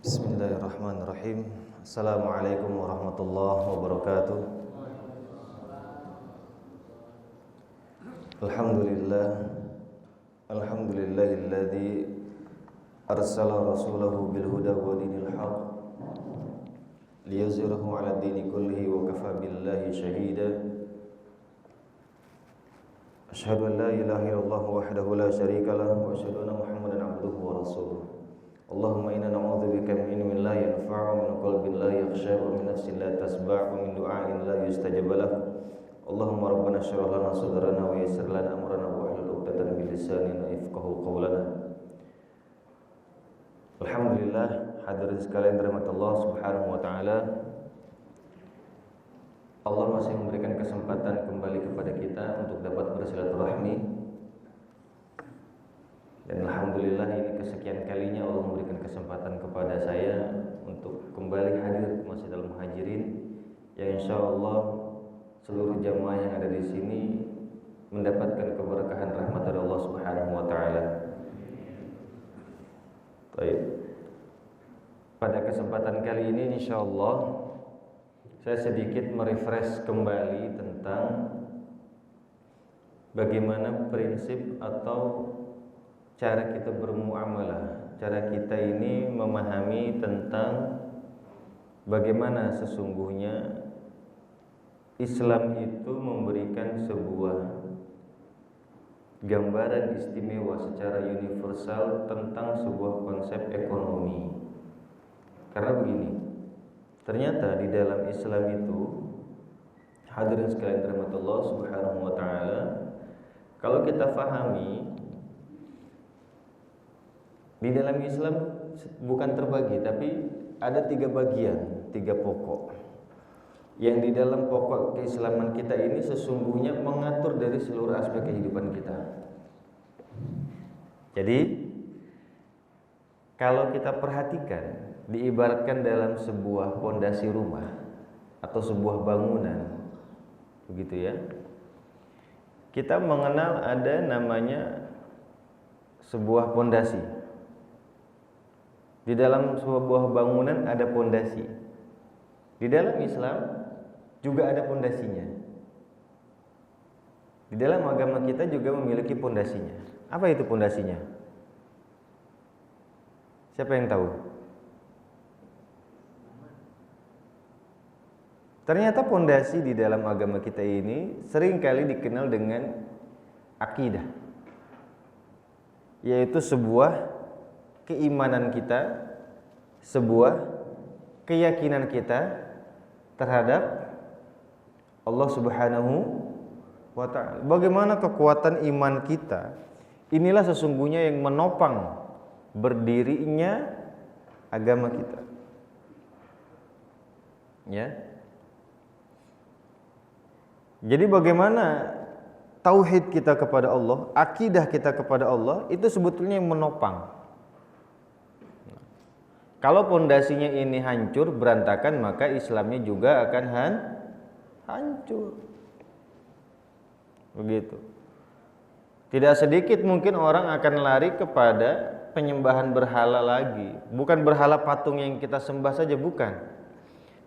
Bismillahirrahmanirrahim. Assalamualaikum warahmatullahi wabarakatuh. Alhamdulillah. Alhamdulillahilladzi arsala rasulahu bil huda wa dinil haq liyuzhirahu 'ala dini kullihi wa kafa billahi shahida. Asyhadu an la ilaha illallah wahdahu la syarika lahu wa asyhadu anna Muhammadan 'abduhu wa rasuluh. Allahumma inna na'udzubika min ilmin la yanfa'u, min qalbin la yakhsha, wa min nafsin la tasba', wa min du'ain la yustajab lahu. Allahumma rabbana shrah lana sadrana wa yassir lana amrana wa hlul 'uqdatam min lisanina yafqahu qawlana. Alhamdulillah, hadirin sekalian dirahmati Allah Subhanahu wa taala. Allah masih memberikan kesempatan kembali kepada kita untuk dapat bersilaturahmi. Dan alhamdulillah ini kesekian kalinya Allah memberikan kesempatan kepada saya untuk kembali hadir ke Masjidil Muhajirin, yang insyaallah seluruh jamaah yang ada di sini mendapatkan keberkahan rahmat dari Allah Subhanahu wa taala. Baik. Pada kesempatan kali ini insyaallah saya sedikit merefresh kembali tentang bagaimana prinsip atau cara kita bermuamalah, cara kita ini memahami tentang bagaimana sesungguhnya Islam itu memberikan sebuah gambaran istimewa secara universal tentang sebuah konsep ekonomi. Karena begini, ternyata di dalam Islam itu, hadirin sekalian dirahmati Allah Subhanahu wa taala, kalau kita fahami, di dalam Islam bukan terbagi, tapi ada 3 bagian, 3 pokok. Yang di dalam pokok keislaman kita ini sesungguhnya mengatur dari seluruh aspek kehidupan kita. Jadi, kalau kita perhatikan, diibaratkan dalam sebuah pondasi rumah atau sebuah bangunan, begitu ya. Kita mengenal ada namanya sebuah pondasi. Di dalam sebuah bangunan ada pondasi. Di dalam Islam juga ada pondasinya. Di dalam agama kita juga memiliki pondasinya. Apa itu pondasinya? Siapa yang tahu? Ternyata pondasi di dalam agama kita ini seringkali dikenal dengan akidah, yaitu sebuah keimanan kita, sebuah keyakinan kita terhadap Allah Subhanahu wa ta'ala. Bagaimana kekuatan iman kita, inilah sesungguhnya yang menopang berdirinya agama kita. Ya. Jadi bagaimana tauhid kita kepada Allah, akidah kita kepada Allah, itu sebetulnya yang menopang. Kalau pondasinya ini hancur, berantakan, maka Islamnya juga akan hancur. Begitu. Tidak sedikit mungkin orang akan lari kepada penyembahan berhala lagi. Bukan berhala patung yang kita sembah saja, bukan.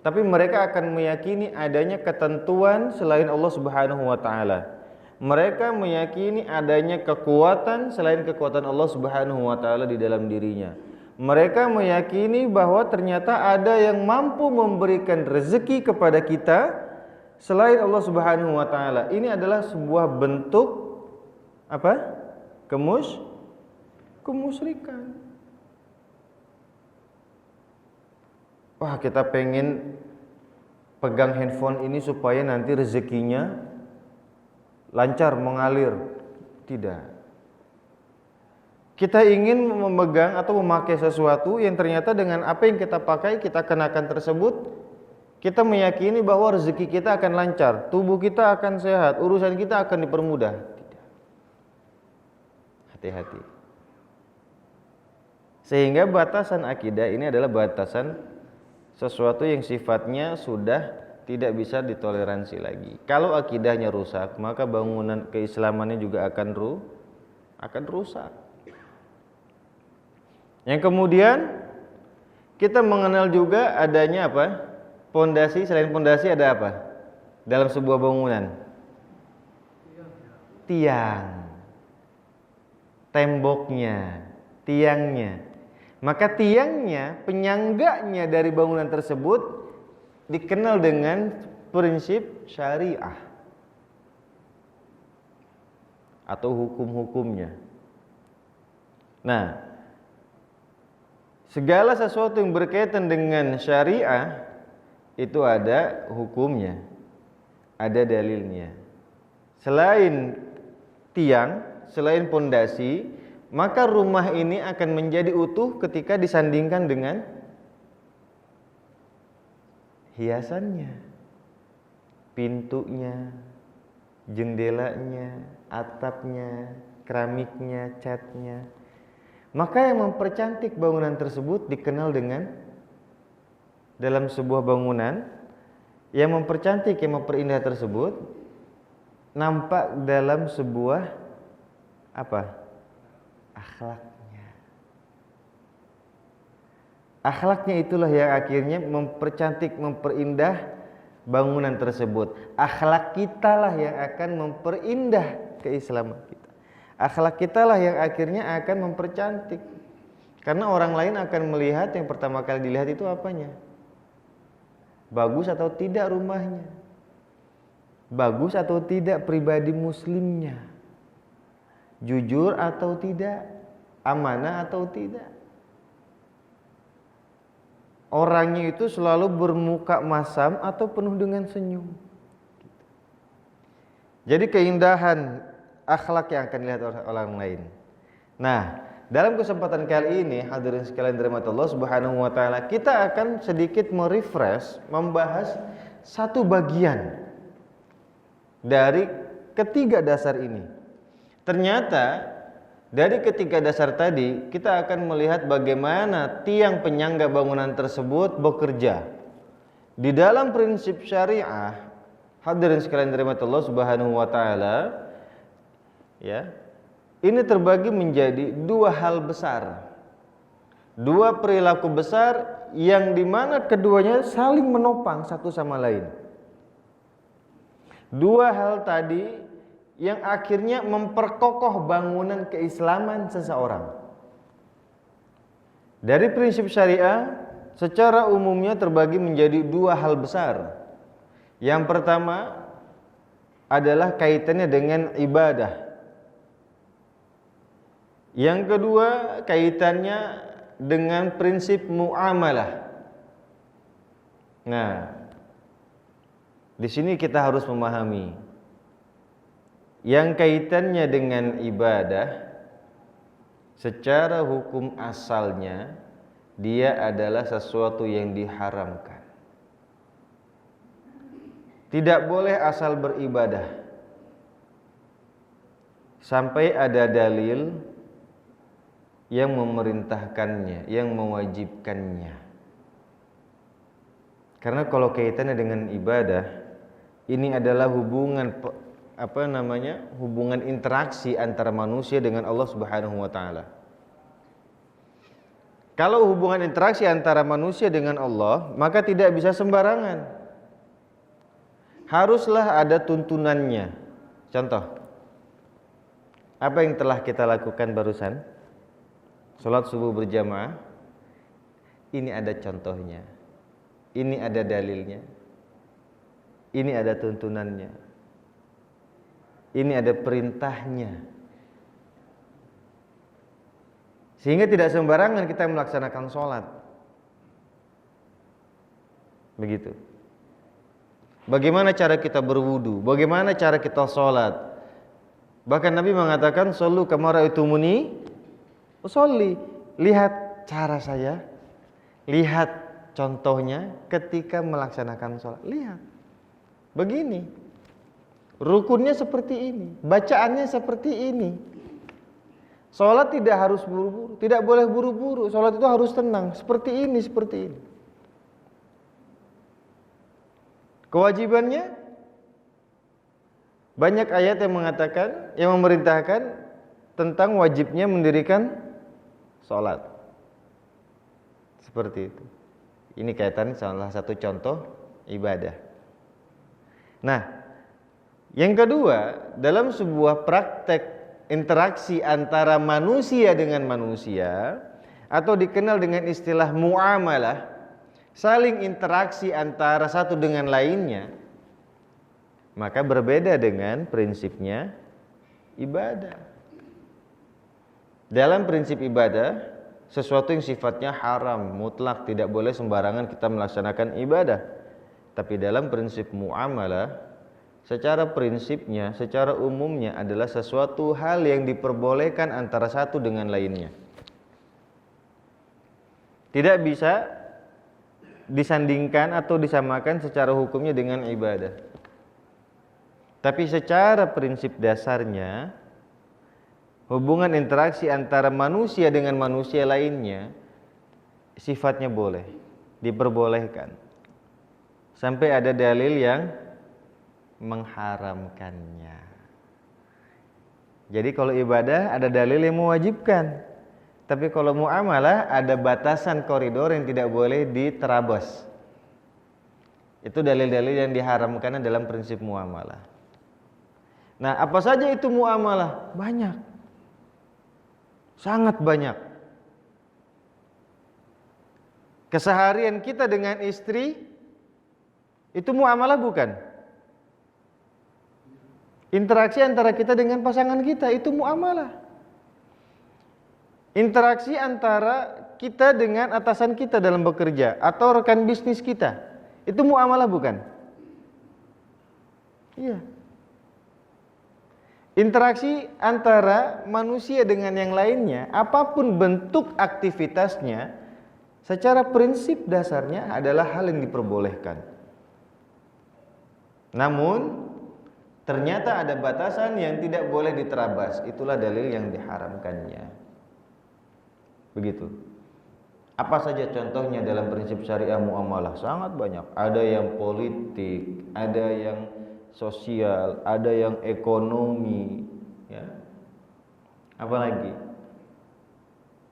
Tapi mereka akan meyakini adanya ketentuan selain Allah Subhanahu wa taala. Mereka meyakini adanya kekuatan selain kekuatan Allah Subhanahu wa taala di dalam dirinya. Mereka meyakini bahwa ternyata ada yang mampu memberikan rezeki kepada kita selain Allah Subhanahu wa taala. Ini adalah sebuah bentuk apa? Kemusyrikan. Wah, kita pengen pegang handphone ini supaya nanti rezekinya lancar mengalir. Tidak. Kita ingin memegang atau memakai sesuatu yang ternyata dengan apa yang kita pakai, kita kenakan tersebut, kita meyakini bahwa rezeki kita akan lancar, tubuh kita akan sehat, urusan kita akan dipermudah. Tidak. Hati-hati. Sehingga batasan akidah ini adalah batasan sesuatu yang sifatnya sudah tidak bisa ditoleransi lagi. Kalau akidahnya rusak, maka bangunan keislamannya juga akan rusak. Yang kemudian Kita mengenal juga adanya apa? Pondasi. Selain pondasi ada apa dalam sebuah bangunan? Tiang, temboknya, tiangnya. Maka tiangnya, penyangganya dari bangunan tersebut dikenal dengan prinsip syariah atau hukum-hukumnya. Nah, segala sesuatu yang berkaitan dengan syariah itu ada hukumnya, ada dalilnya. Selain tiang, selain pondasi, maka rumah ini akan menjadi utuh ketika disandingkan dengan hiasannya, pintunya, jendelanya, atapnya, keramiknya, catnya. Maka yang mempercantik bangunan tersebut dikenal dengan, dalam sebuah bangunan yang mempercantik, yang memperindah tersebut nampak dalam sebuah apa? Akhlaknya. Akhlaknya itulah yang akhirnya mempercantik, memperindah bangunan tersebut. Akhlak kitalah yang akan memperindah keislaman kita. Akhlak kitalah yang akhirnya akan mempercantik. Karena orang lain akan melihat, yang pertama kali dilihat itu apanya? Bagus atau tidak rumahnya? Bagus atau tidak pribadi muslimnya? Jujur atau tidak? Amanah atau tidak? Orangnya itu selalu bermuka masam atau penuh dengan senyum. Jadi keindahan akhlak yang akan dilihat oleh orang lain. Nah, dalam kesempatan kali ini, hadirin sekalian dirahmati Allah Subhanahu wa taala, kita akan sedikit merefresh, membahas satu bagian dari ketiga dasar ini. Ternyata dari ketiga dasar tadi kita akan melihat bagaimana tiang penyangga bangunan tersebut bekerja. Di dalam prinsip syariah, hadirin sekalian dirahmati Allah Subhanahu wa taala, ya. Ini terbagi menjadi dua hal besar, dua perilaku besar yang dimana keduanya saling menopang satu sama lain. Dua hal tadi yang akhirnya memperkokoh bangunan keislaman seseorang. Dari prinsip syariah secara umumnya terbagi menjadi dua hal besar. Yang pertama adalah kaitannya dengan ibadah. Yang kedua kaitannya dengan prinsip muamalah. Nah, di sini kita harus memahami yang kaitannya dengan ibadah secara hukum asalnya dia adalah sesuatu yang diharamkan. Tidak boleh asal beribadah sampai ada dalil yang memerintahkannya, yang mewajibkannya. Karena kalau kaitannya dengan ibadah, ini adalah hubungan hubungan interaksi antara manusia dengan Allah Subhanahu wa taala. Kalau hubungan interaksi antara manusia dengan Allah, maka tidak bisa sembarangan. Haruslah ada tuntunannya. Contoh, apa yang telah kita lakukan barusan? Salat subuh berjamaah, ini ada contohnya, ini ada dalilnya, ini ada tuntunannya, ini ada perintahnya. Sehingga tidak sembarangan kita melaksanakan sholat. Begitu. Bagaimana cara kita berwudu? Bagaimana cara kita sholat? Bahkan Nabi mengatakan, "Shollu kama ra'aitumuni usolli." Lihat cara saya, lihat contohnya ketika melaksanakan sholat. Lihat, begini, rukunnya seperti ini, bacaannya seperti ini. Sholat tidak harus buru-buru, tidak boleh buru-buru. Sholat itu harus tenang, seperti ini, seperti ini. Kewajibannya banyak ayat yang mengatakan, yang memerintahkan tentang wajibnya mendirikan sholat. Seperti itu. Ini kaitan salah satu contoh ibadah. Nah, yang kedua, dalam sebuah praktek interaksi antara manusia dengan manusia, atau dikenal dengan istilah muamalah, saling interaksi antara satu dengan lainnya, maka berbeda dengan prinsipnya ibadah. Dalam prinsip ibadah, sesuatu yang sifatnya haram, mutlak, tidak boleh sembarangan kita melaksanakan ibadah. Tapi dalam prinsip muamalah, secara prinsipnya, secara umumnya adalah sesuatu hal yang diperbolehkan antara satu dengan lainnya. Tidak bisa disandingkan atau disamakan secara hukumnya dengan ibadah. Tapi secara prinsip dasarnya, hubungan interaksi antara manusia dengan manusia lainnya sifatnya boleh, diperbolehkan. Sampai ada dalil yang mengharamkannya. Jadi kalau ibadah ada dalil yang mewajibkan. Tapi kalau muamalah ada batasan koridor yang tidak boleh diterabas. Itu dalil-dalil yang diharamkan dalam prinsip muamalah. Nah, apa saja itu muamalah? Banyak. Sangat banyak. Keseharian kita dengan istri itu muamalah bukan? Interaksi antara kita dengan pasangan kita itu muamalah. Interaksi antara kita dengan atasan kita dalam bekerja atau rekan bisnis kita itu muamalah bukan? Iya. Interaksi antara manusia dengan yang lainnya, apapun bentuk aktivitasnya, secara prinsip dasarnya adalah hal yang diperbolehkan. Namun ternyata ada batasan yang tidak boleh diterabas. Itulah dalil yang diharamkannya. Begitu. Apa saja contohnya dalam prinsip syariah muamalah? Sangat banyak. Ada yang politik, ada yang sosial, ada yang ekonomi, ya. Apalagi?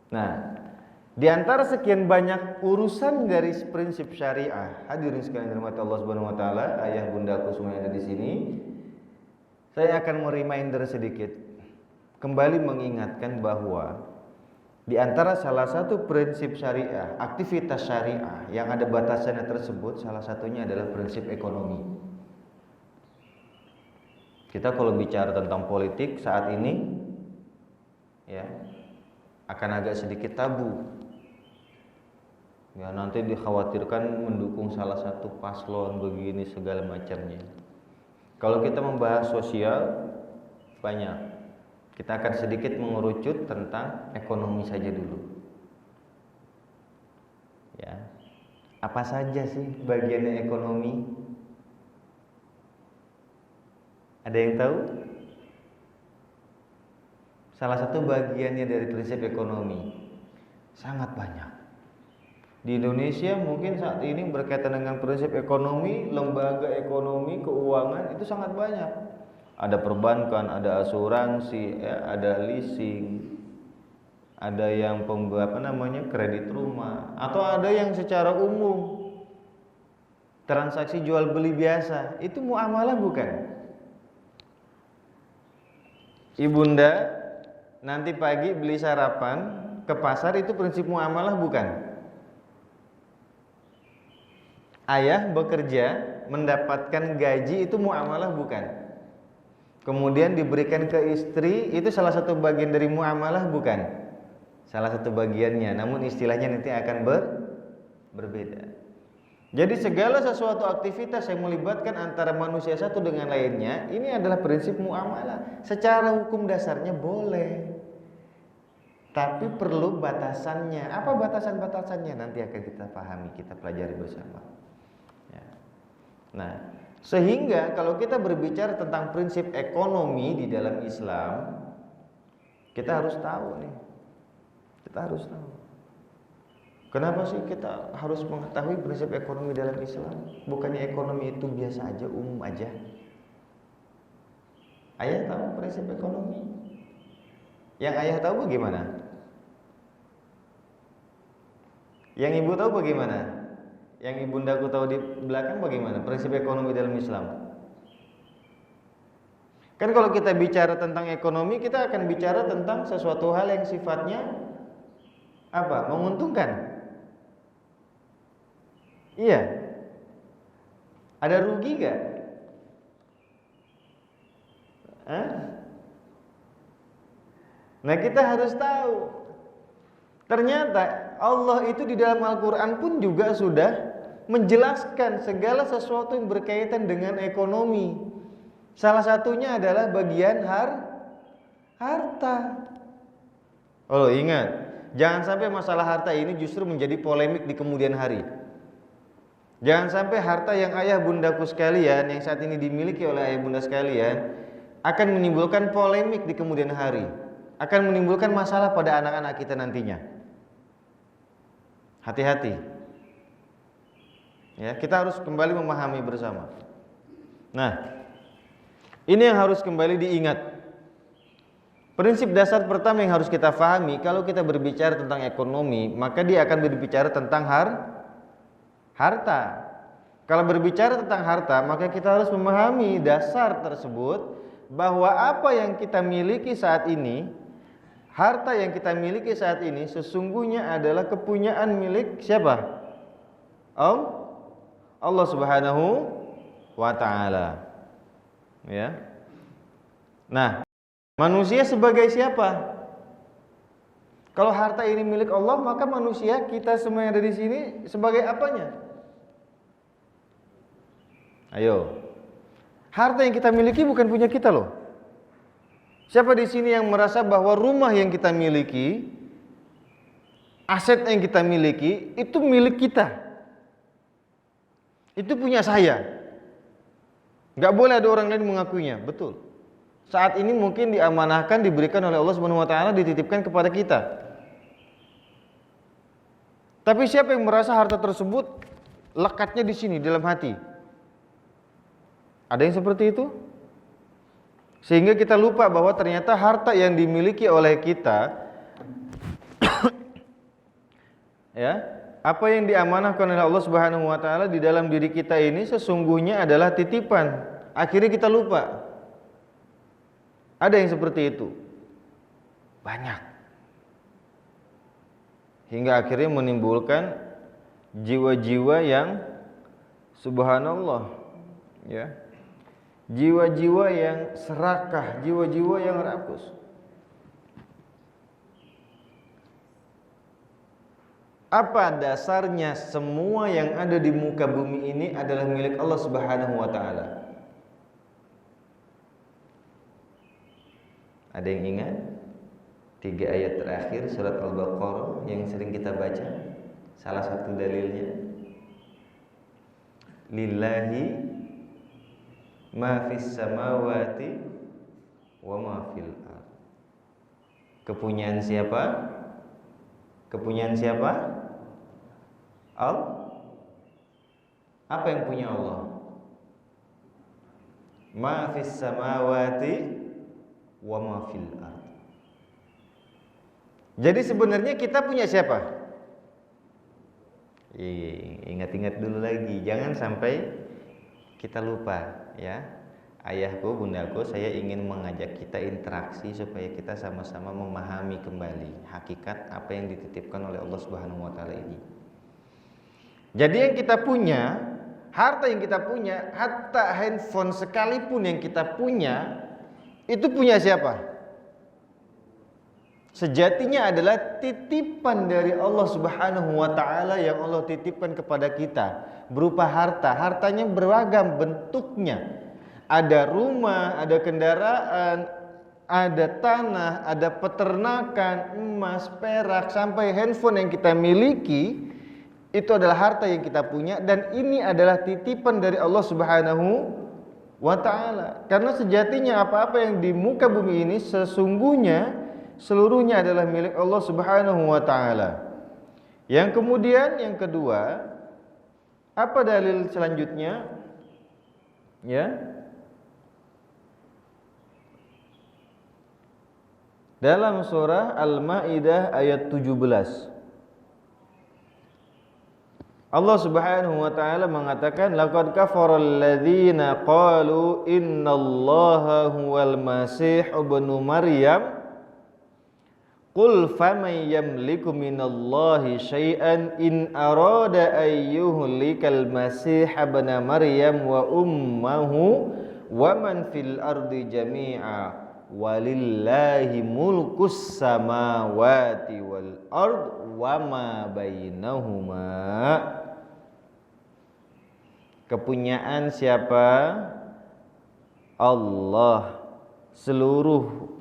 Nah, di antara sekian banyak urusan garis prinsip syariah, hadirin sekalian dirahmati Allah Subhanahu wa taala, ayah bundaku semua yang ada di sini, saya akan mereminder sedikit, kembali mengingatkan bahwa di antara salah satu prinsip syariah, aktivitas syariah yang ada batasannya tersebut, salah satunya adalah prinsip ekonomi. Kita kalau bicara tentang politik saat ini, ya, akan agak sedikit tabu. Ya, nanti dikhawatirkan mendukung salah satu paslon begini segala macamnya. Kalau kita membahas sosial, banyak. Kita akan sedikit mengerucut tentang ekonomi saja dulu. Ya. Apa saja sih bagiannya ekonomi? Ada yang tahu? Salah satu bagiannya dari prinsip ekonomi sangat banyak. Di Indonesia mungkin saat ini berkaitan dengan prinsip ekonomi, lembaga ekonomi, keuangan itu sangat banyak. Ada perbankan, ada asuransi, ya, ada leasing, ada yang kredit rumah, atau ada yang secara umum transaksi jual beli biasa. Itu muamalah bukan? Ibunda nanti pagi beli sarapan ke pasar, itu prinsip muamalah bukan? Ayah bekerja mendapatkan gaji, itu muamalah bukan? Kemudian diberikan ke istri, itu salah satu bagian dari muamalah bukan? Salah satu bagiannya, namun istilahnya nanti akan berbeda. Jadi segala sesuatu aktivitas yang melibatkan antara manusia satu dengan lainnya, ini adalah prinsip muamalah. Secara hukum dasarnya boleh, tapi perlu batasannya. Apa batasan-batasannya? Nanti akan kita pahami, kita pelajari bersama. Ya. Nah, sehingga kalau kita berbicara tentang prinsip ekonomi di dalam Islam, kita harus tahu nih. Kita harus tahu. Kenapa sih kita harus mengetahui prinsip ekonomi dalam Islam? Bukannya ekonomi itu biasa aja, umum aja? Ayah tahu prinsip ekonomi? Yang ayah tahu bagaimana? Yang ibu tahu bagaimana? Yang ibundaku tahu di belakang bagaimana? Prinsip ekonomi dalam Islam. Kan kalau kita bicara tentang ekonomi, kita akan bicara tentang sesuatu hal yang sifatnya apa? Menguntungkan. Iya. Ada rugi gak? Nah, kita harus tahu. Ternyata Allah itu di dalam Al-Quran pun juga sudah menjelaskan segala sesuatu yang berkaitan dengan ekonomi. Salah satunya adalah bagian harta. Oh, ingat, jangan sampai masalah harta ini justru menjadi polemik di kemudian hari. Jangan sampai harta yang ayah bundaku sekalian, yang saat ini dimiliki oleh ayah bunda sekalian, akan menimbulkan polemik di kemudian hari, akan menimbulkan masalah pada anak-anak kita nantinya. Hati-hati. Ya, kita harus kembali memahami bersama. Nah, ini yang harus kembali diingat. Prinsip dasar pertama yang harus kita pahami, kalau kita berbicara tentang ekonomi, maka dia akan berbicara tentang harta. Kalau berbicara tentang harta, maka kita harus memahami dasar tersebut, bahwa apa yang kita miliki saat ini, harta yang kita miliki saat ini sesungguhnya adalah kepunyaan milik siapa? Allah Subhanahu wa ta'ala. Ya. Nah, manusia sebagai siapa? Kalau harta ini milik Allah, maka manusia, kita semua yang ada di sini sebagai apanya? Ayo. Harta yang kita miliki bukan punya kita loh. Siapa di sini yang merasa bahwa rumah yang kita miliki, aset yang kita miliki, itu milik kita? Itu punya saya. Gak boleh ada orang lain mengakuinya. Betul. Saat ini mungkin diamanahkan, diberikan oleh Allah Subhanahu wa ta'ala, dititipkan kepada kita. Tapi siapa yang merasa harta tersebut lekatnya di sini, dalam hati? Ada yang seperti itu? Sehingga kita lupa bahwa ternyata harta yang dimiliki oleh kita ya, apa yang diamanahkan oleh Allah Subhanahu wa ta'ala di dalam diri kita ini sesungguhnya adalah titipan. Akhirnya kita lupa. Ada yang seperti itu. Banyak. Hingga akhirnya menimbulkan jiwa-jiwa yang subhanallah, ya. Jiwa-jiwa yang serakah, jiwa-jiwa yang rakus. Apa dasarnya semua yang ada di muka bumi ini adalah milik Allah Subhanahu wa ta'ala? Ada yang ingat? 3 ayat terakhir surat Al-Baqarah yang sering kita baca. Salah satu dalilnya, lillahi ma fis samawati wa ma fil ard. Kepunyaan siapa? Kepunyaan siapa? Apa yang punya Allah? Ma fis samawati wa ma fil ard. Jadi sebenarnya kita punya siapa? Ingat-ingat dulu lagi, jangan sampai kita lupa, ya. Ayahku, bundaku, saya ingin mengajak kita interaksi supaya kita sama-sama memahami kembali hakikat apa yang dititipkan oleh Allah Subhanahu wa ta'ala ini. Jadi yang kita punya, harta yang kita punya, hatta handphone sekalipun yang kita punya, itu punya siapa? Sejatinya adalah titipan dari Allah Subhanahu wa ta'ala yang Allah titipkan kepada kita berupa harta. Hartanya beragam bentuknya. Ada rumah, ada kendaraan, ada tanah, ada peternakan, emas, perak, sampai handphone yang kita miliki. Itu adalah harta yang kita punya, dan ini adalah titipan dari Allah Subhanahu wa ta'ala. Karena sejatinya apa-apa yang di muka bumi ini sesungguhnya seluruhnya adalah milik Allah Subhanahu wa ta'ala. Yang kemudian yang kedua, apa dalil selanjutnya? Ya. Dalam surah Al-Maidah ayat 17. Allah Subhanahu wa taala mengatakan laqad kafaral ladzina qalu innallaha huwal masih ibnu maryam qul faman yamliku minallahi syai'an in arada ayyuhlikal masih ibna maryam wa ummuhu wa man fil ardi jami'a walillahi mulkus samawati wal ard wa ma bainahuma. Kepunyaan siapa? Allah. Seluruh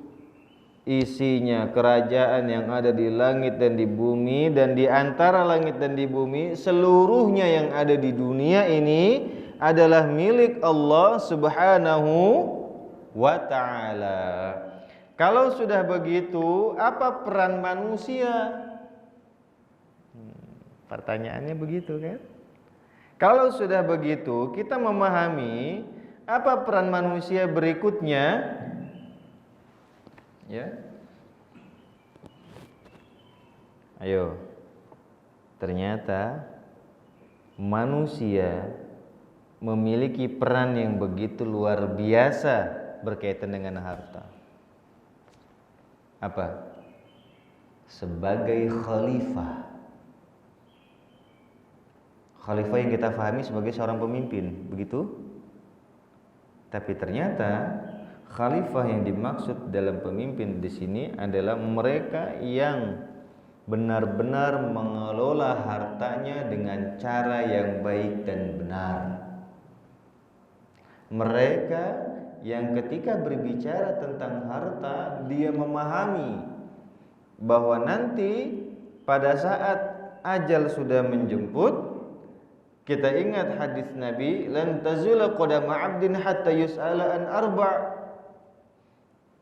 isinya kerajaan yang ada di langit dan di bumi, dan di antara langit dan di bumi, seluruhnya yang ada di dunia ini adalah milik Allah Subhanahu wa ta'ala. Kalau sudah begitu, apa peran manusia? Pertanyaannya begitu kan? Kalau sudah begitu, kita memahami apa peran manusia berikutnya, ya. Ayo. Ternyata manusia memiliki peran yang begitu luar biasa berkaitan dengan harta. Apa? Sebagai khalifah. Khalifah yang kita pahami sebagai seorang pemimpin, begitu? Tapi ternyata khalifah yang dimaksud dalam pemimpin di sini adalah mereka yang benar-benar mengelola hartanya dengan cara yang baik dan benar. Mereka yang ketika berbicara tentang harta, dia memahami bahwa nanti pada saat ajal sudah menjemput. Kita ingat hadis Nabi, lan tazula qadama 'abdin hatta yus'ala an arba'.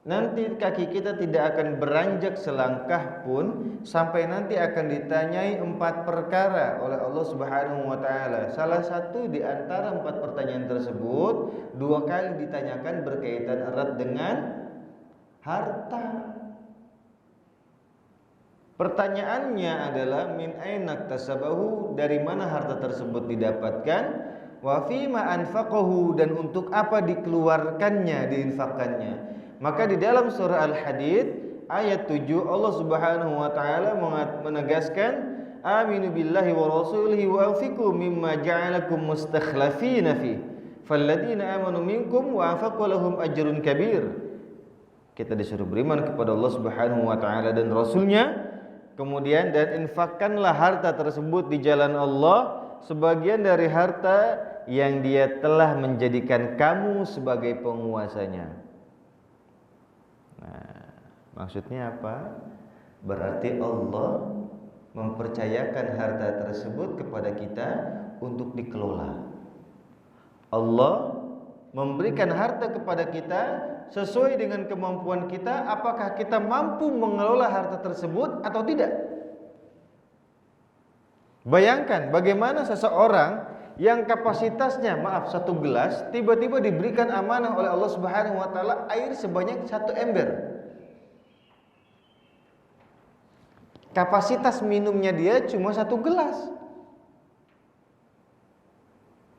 Nanti kaki kita tidak akan beranjak selangkah pun sampai nanti akan ditanyai 4 perkara oleh Allah Subhanahu wa taala. Salah satu di antara 4 pertanyaan tersebut 2 kali ditanyakan berkaitan erat dengan harta. Pertanyaannya adalah min aina tasabahu, dari mana harta tersebut didapatkan, wa fima anfaqahu, dan untuk apa dikeluarkannya, diinfakkannya. Maka di dalam surah Al-Hadid ayat 7 Allah Subhanahu wa taala menegaskan aminu billahi wa rasulihi wa anfiqu mimma ja'alakum mustakhlafina fi falladina amanu minkum wa anfaqu lahum ajrun kabir. Kita disuruh beriman kepada Allah Subhanahu wa taala dan rasulnya. Kemudian dan infakkanlah harta tersebut di jalan Allah, sebagian dari harta yang Dia telah menjadikan kamu sebagai penguasanya. Nah, maksudnya apa? Berarti Allah mempercayakan harta tersebut kepada kita untuk dikelola. Allah memberikan harta kepada kita sesuai dengan kemampuan kita, apakah kita mampu mengelola harta tersebut atau tidak. Bayangkan bagaimana seseorang yang kapasitasnya satu gelas tiba-tiba diberikan amanah oleh Allah Subhanahu wa taala air sebanyak 1 ember. Kapasitas minumnya dia cuma 1 gelas.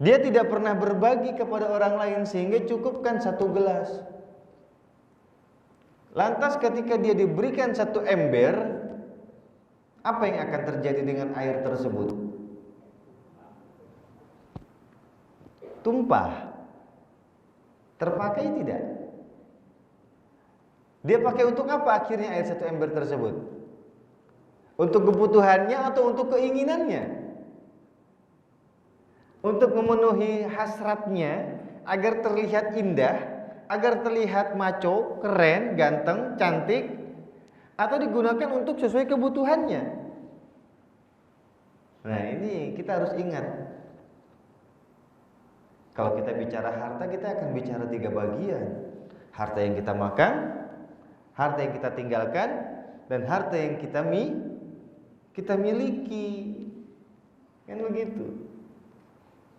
Dia tidak pernah berbagi kepada orang lain sehingga cukupkan 1 gelas. Lantas ketika dia diberikan 1 ember, apa yang akan terjadi dengan air tersebut? Tumpah. Terpakai tidak? Dia pakai untuk apa akhirnya air 1 ember tersebut? Untuk kebutuhannya atau untuk keinginannya? Untuk memenuhi hasratnya agar terlihat indah, agar terlihat maco, keren, ganteng, cantik, atau digunakan untuk sesuai kebutuhannya. Nah, ini kita harus ingat. Kalau kita bicara harta, kita akan bicara 3 bagian. Harta yang kita makan, harta yang kita tinggalkan, dan harta yang kita miliki. Kan begitu.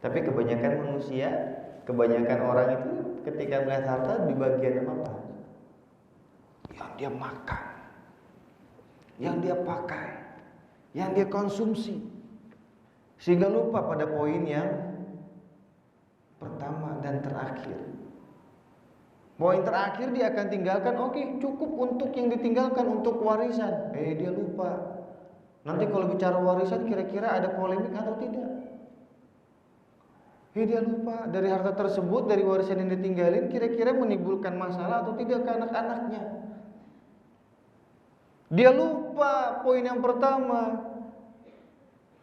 Tapi kebanyakan manusia, kebanyakan orang itu ketika melihat harta di bagian apa? Yang dia makan, yang dia pakai, yang dia konsumsi. sehingga lupa pada poin yang pertama dan terakhir. Poin terakhir dia akan tinggalkan, oke, cukup untuk yang ditinggalkan untuk warisan. Dia lupa. Nanti kalau bicara warisan kira-kira ada polemik atau tidak. Dia lupa dari harta tersebut, dari warisan yang ditinggalin kira-kira menimbulkan masalah atau tidak ke anak-anaknya. Dia lupa poin yang pertama.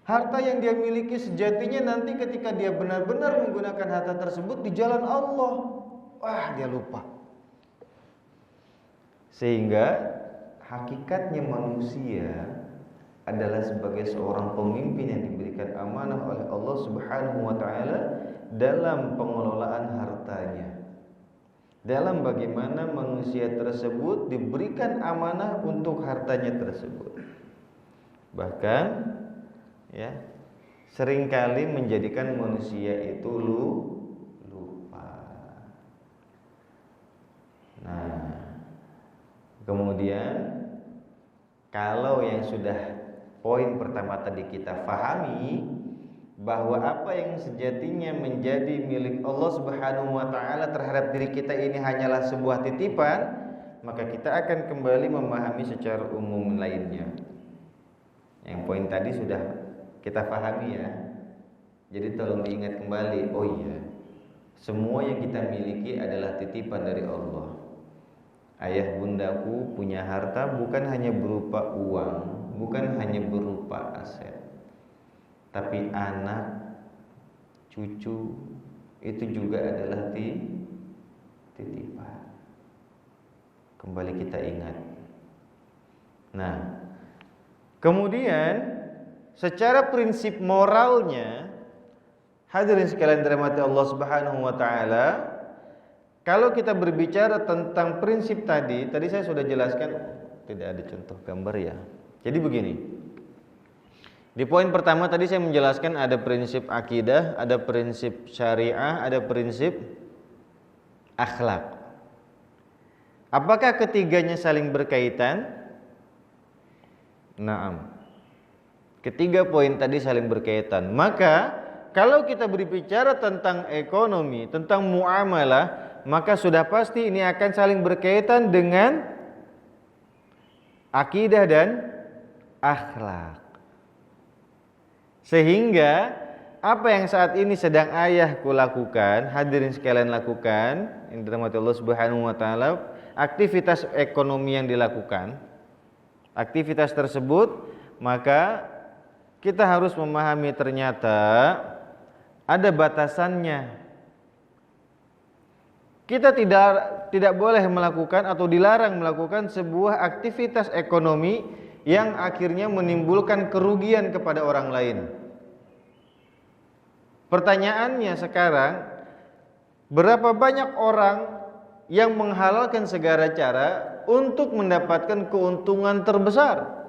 Harta yang dia miliki sejatinya nanti ketika dia benar-benar menggunakan harta tersebut di jalan Allah. Dia lupa. Sehingga hakikatnya manusia adalah sebagai seorang pemimpin yang diberikan amanah oleh Allah Subhanahu wa taala dalam pengelolaan hartanya. Dalam bagaimana manusia tersebut diberikan amanah untuk hartanya tersebut. Bahkan ya, seringkali menjadikan manusia itu lupa. Nah, kemudian kalau yang sudah poin pertama tadi kita fahami bahwa apa yang sejatinya menjadi milik Allah Subhanahu wa taala terhadap diri kita ini hanyalah sebuah titipan, maka kita akan kembali memahami secara umum lainnya. Yang poin tadi sudah kita pahami ya. Jadi tolong diingat kembali, oh iya, semua yang kita miliki adalah titipan dari Allah. Ayah bundaku punya harta bukan hanya berupa uang, bukan hanya berupa aset, tapi anak, cucu itu juga adalah titipan. Kembali kita ingat. Nah, kemudian secara prinsip moralnya, hadirin sekalian dirahmati Allah Subhanahu wa taala, kalau kita berbicara tentang prinsip tadi saya sudah jelaskan, tidak ada contoh gambar ya. Jadi begini. Di poin pertama tadi saya menjelaskan ada prinsip akidah, ada prinsip syariah, ada prinsip akhlak. Apakah ketiganya saling berkaitan? Naam. Ketiga poin tadi saling berkaitan. Maka kalau kita berbicara tentang ekonomi, tentang muamalah, maka sudah pasti ini akan saling berkaitan dengan akidah dan akhlak. Sehingga apa yang saat ini sedang ayahku lakukan, hadirin sekalian lakukan, yang dirahmati Allah Subhanahu wa taala, aktivitas ekonomi yang dilakukan, aktivitas tersebut, maka kita harus memahami ternyata ada batasannya. Kita tidak boleh melakukan atau dilarang melakukan sebuah aktivitas ekonomi yang akhirnya menimbulkan kerugian kepada orang lain. Pertanyaannya sekarang, berapa banyak orang yang menghalalkan segala cara untuk mendapatkan keuntungan terbesar?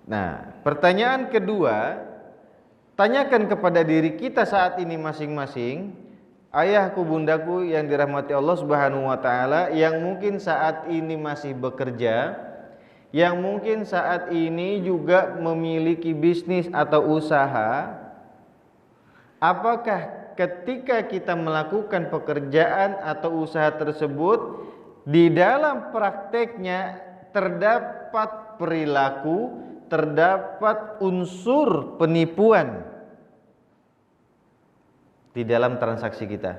Nah, pertanyaan kedua, tanyakan kepada diri kita saat ini masing-masing, ayahku bundaku yang dirahmati Allah Subhanahu wa taala, yang mungkin saat ini masih bekerja, yang mungkin saat ini juga memiliki bisnis atau usaha, apakah ketika kita melakukan pekerjaan atau usaha tersebut di dalam prakteknya terdapat perilaku, terdapat unsur penipuan di dalam transaksi kita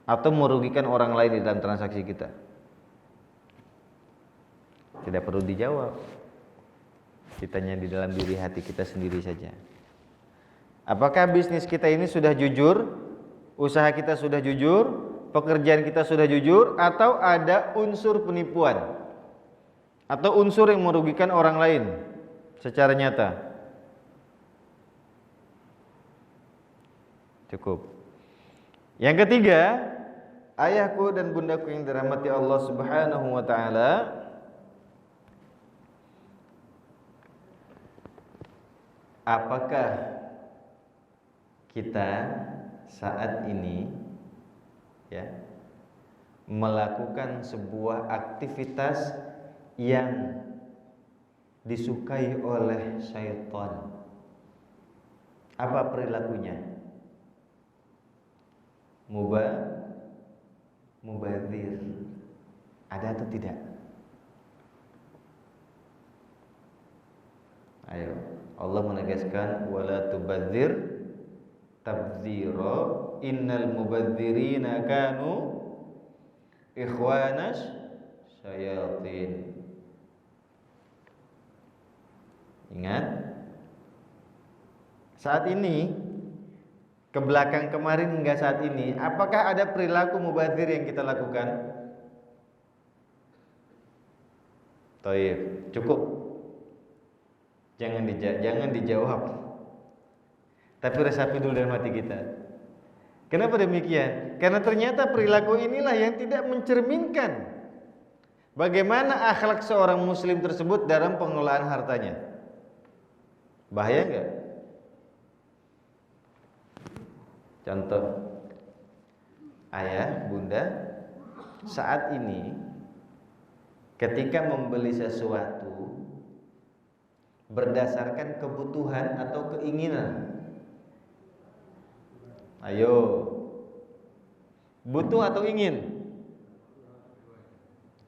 atau merugikan orang lain di dalam transaksi kita? Tidak perlu dijawab, kitanya di dalam diri hati kita sendiri saja. Apakah bisnis kita ini sudah jujur, usaha kita sudah jujur, pekerjaan kita sudah jujur, atau ada unsur penipuan atau unsur yang merugikan orang lain secara nyata? Cukup. Yang ketiga, ayahku dan bundaku yang dirahmati Allah Subhanahu wa taala, apakah kita saat ini melakukan sebuah aktivitas yang disukai oleh syaitan. Apa perilakunya? Mubadzir. Ada atau tidak? Ayo, Allah menegaskan wala tubadzir tabdzira innal mubadzirina kanu ikhwanas syayatin. Ingat, saat ini ke belakang kemarin hingga saat ini, apakah ada perilaku mubadzir yang kita lakukan? Thayyib, cukup. Jangan dijawab. Tapi resapi dulu dalam hati kita. Kenapa demikian? Karena ternyata perilaku inilah yang tidak mencerminkan bagaimana akhlak seorang muslim tersebut dalam pengelolaan hartanya. Bahaya enggak? Contoh, ayah, bunda saat ini ketika membeli sesuatu berdasarkan kebutuhan atau keinginan. Ayo, butuh atau ingin?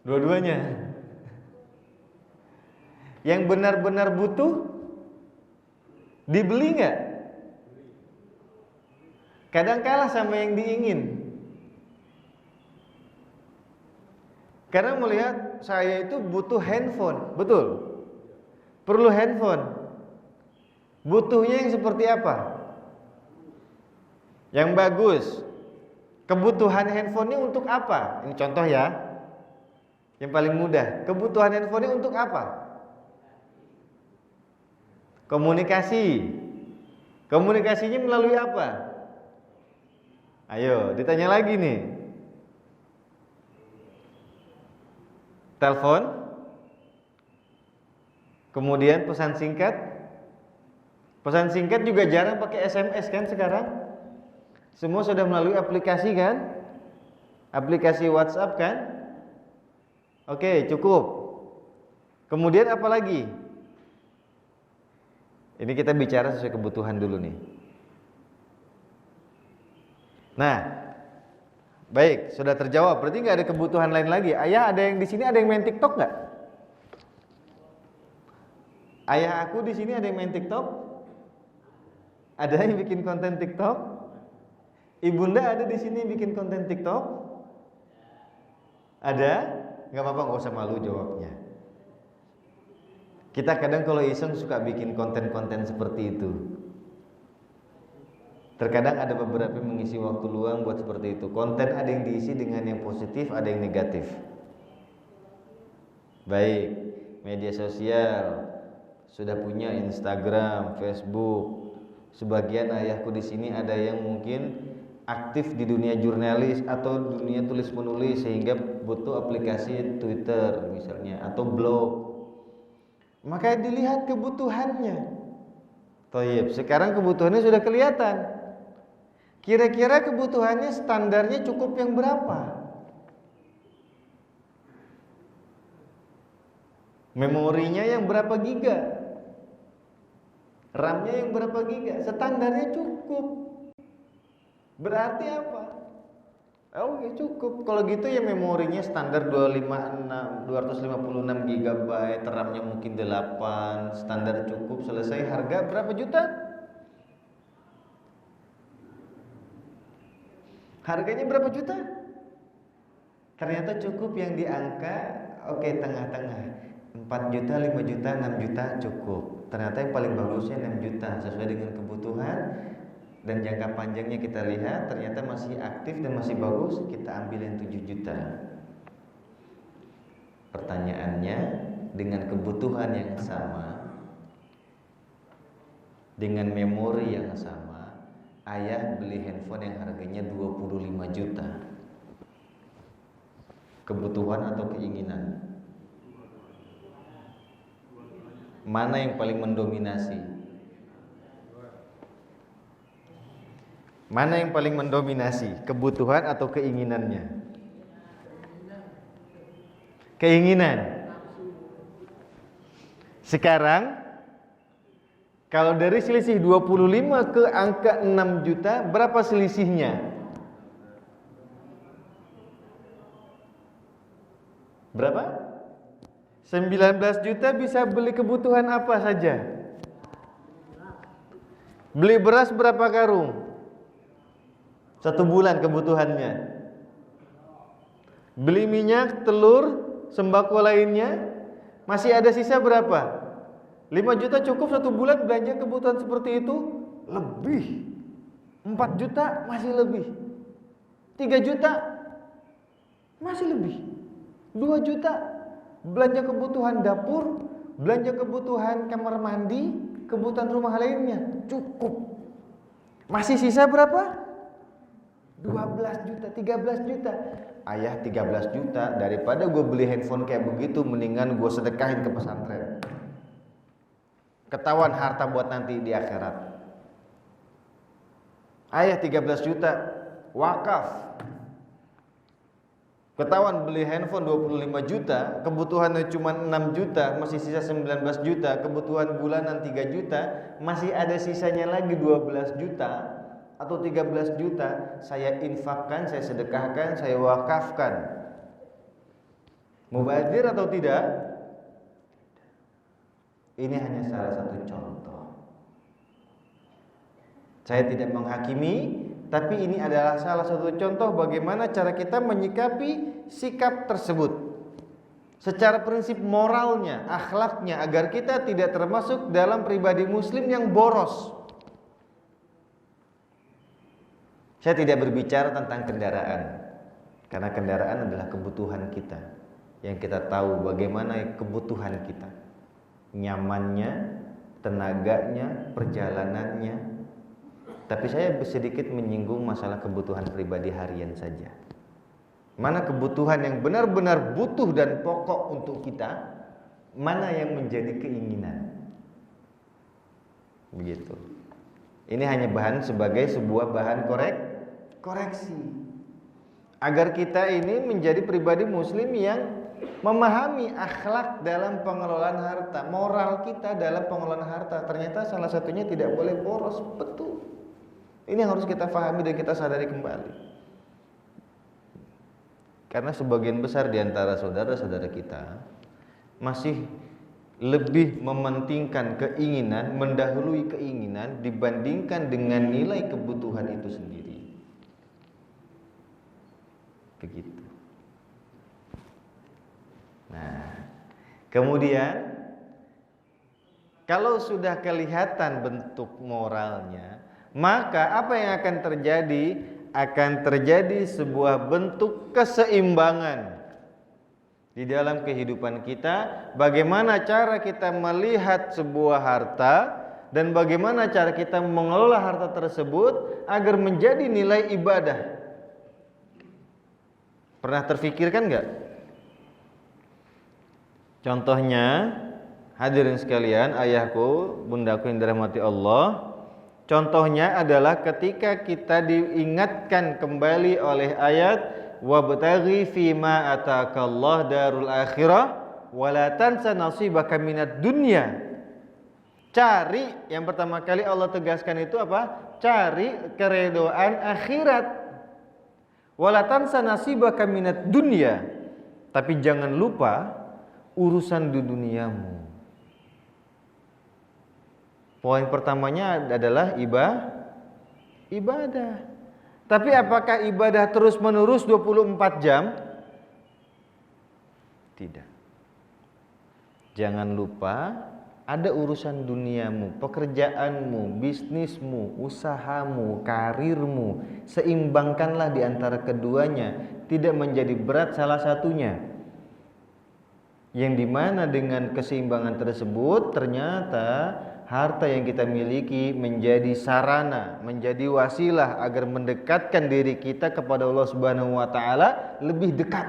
Dua-duanya. Yang benar-benar butuh dibeli nggak? Kadang kalah sama yang diingin. Karena melihat saya itu butuh handphone, betul? Perlu handphone. Butuhnya yang seperti apa? Yang bagus. Kebutuhan handphonenya untuk apa? Ini contoh ya. Yang paling mudah. Kebutuhan handphonenya untuk apa? Komunikasi. Komunikasinya melalui apa? Ayo, ditanya lagi nih. Telepon. Kemudian pesan singkat. Pesan singkat juga jarang pakai SMS kan sekarang? Semua sudah melalui aplikasi kan? Aplikasi WhatsApp kan? Oke, cukup. Kemudian apa lagi? Ini kita bicara sesuai kebutuhan dulu nih. Nah, baik, sudah terjawab. Berarti nggak ada kebutuhan lain lagi. Ayah, ada yang di sini ada yang main TikTok nggak? Ayah aku di sini ada yang main TikTok? Ada yang bikin konten TikTok? Ibunda ada di sini yang bikin konten TikTok? Ada? Nggak apa-apa, nggak usah malu jawabnya. Kita kadang kalau iseng suka bikin konten-konten seperti itu. Terkadang ada beberapa yang mengisi waktu luang buat seperti itu. Konten ada yang diisi dengan yang positif, ada yang negatif. Baik, media sosial sudah punya Instagram, Facebook. Sebagian ayahku di sini ada yang mungkin aktif di dunia jurnalis atau dunia tulis menulis sehingga butuh aplikasi Twitter misalnya atau blog. Maka dilihat kebutuhannya. Thayyib, sekarang kebutuhannya sudah kelihatan. Kira-kira kebutuhannya standarnya cukup yang berapa? Memorinya yang berapa giga? RAM-nya yang berapa giga? Standarnya cukup. Berarti apa? Oke, cukup. Kalau gitu ya memorinya standar 256 GB, RAM-nya mungkin 8, standar cukup, selesai. Harga berapa juta? Harganya berapa juta? Ternyata cukup yang di angka tengah-tengah. 4 juta, 5 juta, 6 juta cukup. Ternyata yang paling bagusnya 6 juta sesuai dengan kebutuhan. Dan jangka panjangnya kita lihat ternyata masih aktif dan masih bagus, kita ambil yang 7 juta. Pertanyaannya, dengan kebutuhan yang sama, dengan memori yang sama, ayah beli handphone yang harganya 25 juta. Kebutuhan atau keinginan? Mana yang paling mendominasi? Mana yang paling mendominasi? Kebutuhan atau keinginannya? Keinginan. Sekarang kalau dari selisih 25 ke angka 6 juta, berapa selisihnya? Berapa? 19 juta bisa beli kebutuhan apa saja? Beli beras berapa karung? 1 bulan kebutuhannya. Beli minyak, telur, sembako lainnya, masih ada sisa berapa? 5 juta cukup 1 bulan belanja kebutuhan seperti itu? Lebih. 4 juta masih lebih. 3 juta masih lebih. 2 juta belanja kebutuhan dapur, belanja kebutuhan kamar mandi, kebutuhan rumah lainnya, cukup. Masih sisa berapa? 12 juta, 13 juta. Ayah 13 juta, daripada gue beli handphone kayak begitu, mendingan gue sedekahin ke pesantren. Ketahuan harta buat nanti di akhirat. Ayah 13 juta, wakaf. Ketahuan beli handphone 25 juta, kebutuhannya cuma 6 juta, masih sisa 19 juta, kebutuhan bulanan 3 juta, masih ada sisanya lagi 12 juta atau 13 juta, saya infakkan, saya sedekahkan, saya wakafkan. Mubazir atau tidak? Ini hanya salah satu contoh. Saya tidak menghakimi, tapi ini adalah salah satu contoh bagaimana cara kita menyikapi sikap tersebut secara prinsip moralnya, akhlaknya, agar kita tidak termasuk dalam pribadi muslim yang boros. Saya tidak berbicara tentang kendaraan, karena kendaraan adalah kebutuhan kita, yang kita tahu bagaimana kebutuhan kita, nyamannya, tenaganya, perjalanannya. Tapi saya sedikit menyinggung masalah kebutuhan pribadi harian saja. Mana kebutuhan yang benar-benar butuh dan pokok untuk kita, mana yang menjadi keinginan. Begitu. Ini hanya bahan sebagai sebuah bahan koreksi. Agar kita ini menjadi pribadi muslim yang memahami akhlak dalam pengelolaan harta, moral kita dalam pengelolaan harta. Ternyata salah satunya tidak boleh boros, betul. Ini yang harus kita pahami dan kita sadari kembali. Karena sebagian besar di antara saudara-saudara kita masih lebih mementingkan keinginan, mendahului keinginan dibandingkan dengan nilai kebutuhan itu sendiri. Begitu. Nah, kemudian kalau sudah kelihatan bentuk moralnya, maka apa yang akan terjadi? Akan terjadi sebuah bentuk keseimbangan di dalam kehidupan kita. Bagaimana cara kita melihat sebuah harta dan bagaimana cara kita mengelola harta tersebut agar menjadi nilai ibadah. Pernah terfikirkan enggak? Contohnya, hadirin sekalian, ayahku, bundaku yang dirahmati Allah. Contohnya adalah ketika kita diingatkan kembali oleh ayat wabtaghi fima atakallah darul akhirah wala tansa nasibaka minad dunya. Cari, yang pertama kali Allah tegaskan itu apa? Cari keredoan akhirat. Wala tansa nasibaka minad dunya. Tapi jangan lupa urusan di duniamu. Poin pertamanya adalah ibadah. Tapi apakah ibadah terus menerus 24 jam? Tidak. Jangan lupa ada urusan duniamu, pekerjaanmu, bisnismu, usahamu, karirmu. Seimbangkanlah di antara keduanya, tidak menjadi berat salah satunya. Yang dimana dengan keseimbangan tersebut ternyata harta yang kita miliki menjadi sarana, menjadi wasilah agar mendekatkan diri kita kepada Allah Subhanahu wa taala lebih dekat.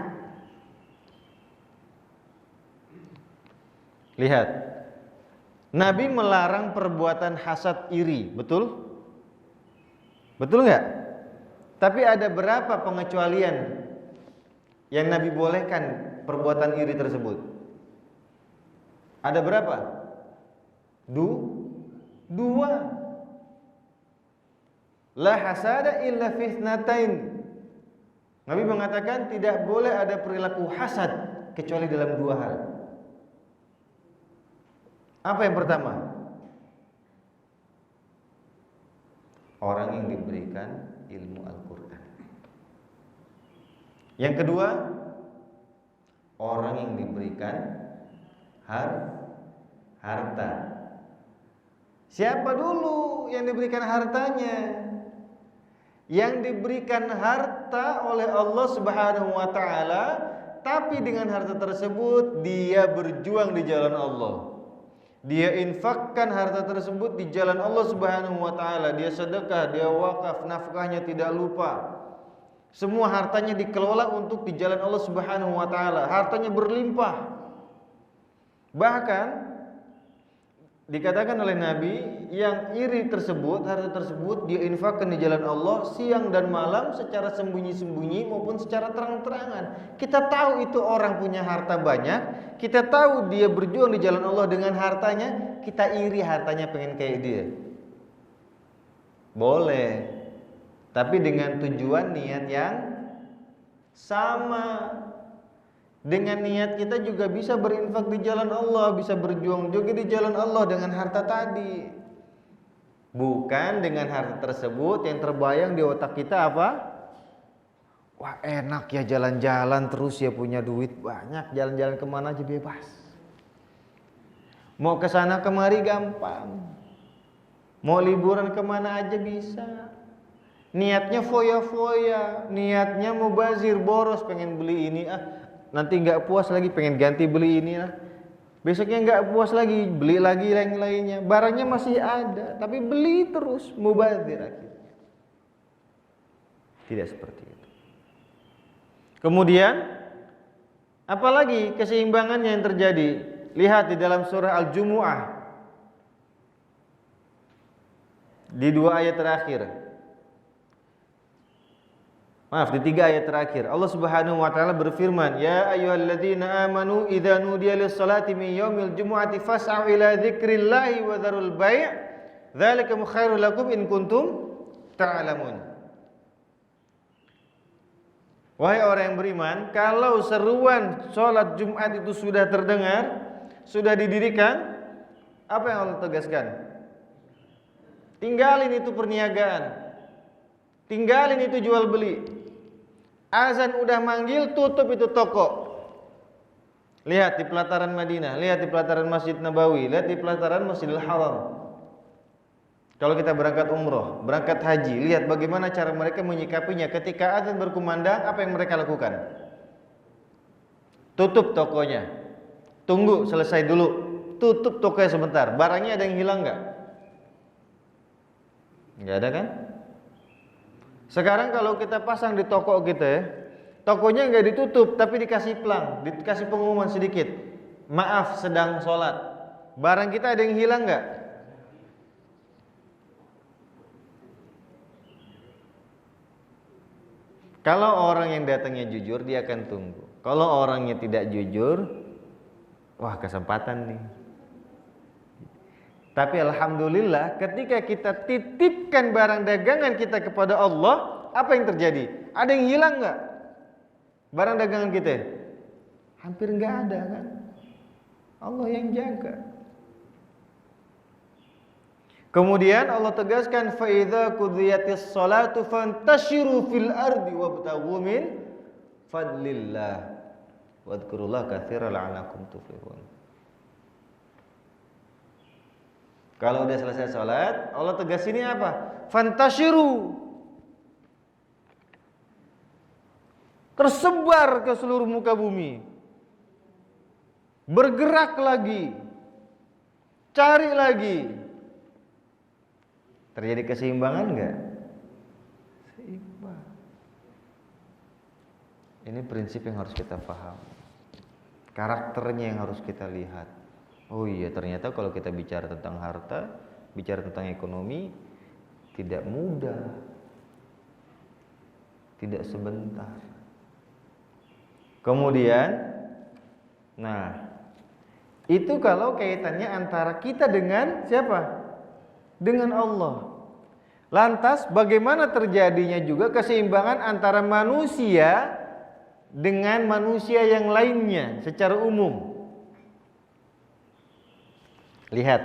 Lihat, Nabi melarang perbuatan hasad iri, betul? Betul enggak? Tapi ada berapa pengecualian yang Nabi bolehkan perbuatan iri tersebut? Ada berapa? Dua. La hasada illa fitnatain. Nabi mengatakan tidak boleh ada perilaku hasad kecuali dalam dua hal. Apa yang pertama? Orang yang diberikan ilmu Al-Quran. Yang kedua, orang yang diberikan harta. Siapa dulu yang diberikan hartanya? Yang diberikan harta oleh Allah Subhanahu wa taala, tapi dengan harta tersebut dia berjuang di jalan Allah. Dia infakkan harta tersebut di jalan Allah Subhanahu wa taala, dia sedekah, dia wakaf, nafkahnya tidak lupa. Semua hartanya dikelola untuk di jalan Allah Subhanahu wa taala. Hartanya berlimpah. Bahkan dikatakan oleh Nabi, yang iri tersebut, harta tersebut dia infakkan di jalan Allah siang dan malam secara sembunyi-sembunyi maupun secara terang-terangan. Kita tahu itu orang punya harta banyak, kita tahu dia berjuang di jalan Allah dengan hartanya, kita iri hartanya pengen kayak dia. Boleh, tapi dengan tujuan niat yang sama. Dengan niat kita juga bisa berinfak di jalan Allah, bisa berjuang juga di jalan Allah dengan harta tadi. Bukan dengan harta tersebut yang terbayang di otak kita apa? Wah enak ya jalan-jalan terus ya, punya duit banyak, jalan-jalan kemana aja bebas. Mau ke sana kemari gampang. Mau liburan kemana aja bisa. Niatnya foya-foya, niatnya mubazir, boros, pengen beli ini nanti nggak puas lagi pengen ganti beli ini lah. Besoknya nggak puas lagi beli lagi yang lainnya. Barangnya masih ada tapi beli terus, mubazir akhirnya. Tidak seperti itu. Kemudian apalagi keseimbangannya yang terjadi? Lihat di dalam surah Al-Jumu'ah di 2 ayat terakhir. Maaf, di 3 ayat terakhir Allah Subhanahu wa taala berfirman, "Ya ayyuhalladzina amanu idza nudiya lis-salati min yaumil jumu'ati fas'au ila dzikrillahi wa dzarul bai', dzalikum khairul lakum in kuntum ta'lamun." Wahai orang yang beriman, kalau seruan salat Jumat itu sudah terdengar, sudah didirikan, apa yang Allah tegaskan? Tinggalin itu perniagaan. Tinggalin itu jual beli. Azan udah manggil, tutup itu toko. Lihat di pelataran Madinah, lihat di pelataran Masjid Nabawi, lihat di pelataran Masjidil Haram. Kalau kita berangkat umroh, berangkat haji, lihat bagaimana cara mereka menyikapinya ketika azan berkumandang, apa yang mereka lakukan? Tutup tokonya. Tunggu selesai dulu. Tutup tokonya sebentar. Barangnya ada yang hilang enggak? Enggak ada kan? Sekarang kalau kita pasang di toko kita, tokonya nggak ditutup tapi dikasih pelang, dikasih pengumuman sedikit, maaf sedang sholat. Barang kita ada yang hilang nggak? Kalau orang yang datangnya jujur dia akan tunggu. Kalau orangnya tidak jujur, wah kesempatan nih. Tapi alhamdulillah ketika kita titipkan barang dagangan kita kepada Allah, apa yang terjadi? Ada yang hilang nggak? Barang dagangan kita? Hampir nggak ada kan? Allah yang jaga. Kemudian Allah tegaskan, fa idza qudiyatis shalatu fantashiru fil ardi wabtaghu min fadlillah wadhkurullaha katsiran la'allakum tuflihun. Kalau udah selesai sholat, Allah tegas ini apa? Fantashiru. Tersebar ke seluruh muka bumi. Bergerak lagi. Cari lagi. Terjadi keseimbangan enggak? Seimbang. Ini prinsip yang harus kita pahami. Karakternya yang harus kita lihat. Oh iya, ternyata kalau kita bicara tentang harta, bicara tentang ekonomi, tidak mudah, tidak sebentar. Kemudian, nah, Itu kalau kaitannya antara kita dengan siapa? Dengan Allah. Lantas bagaimana terjadinya juga keseimbangan antara manusia dengan manusia yang lainnya secara umum? Lihat,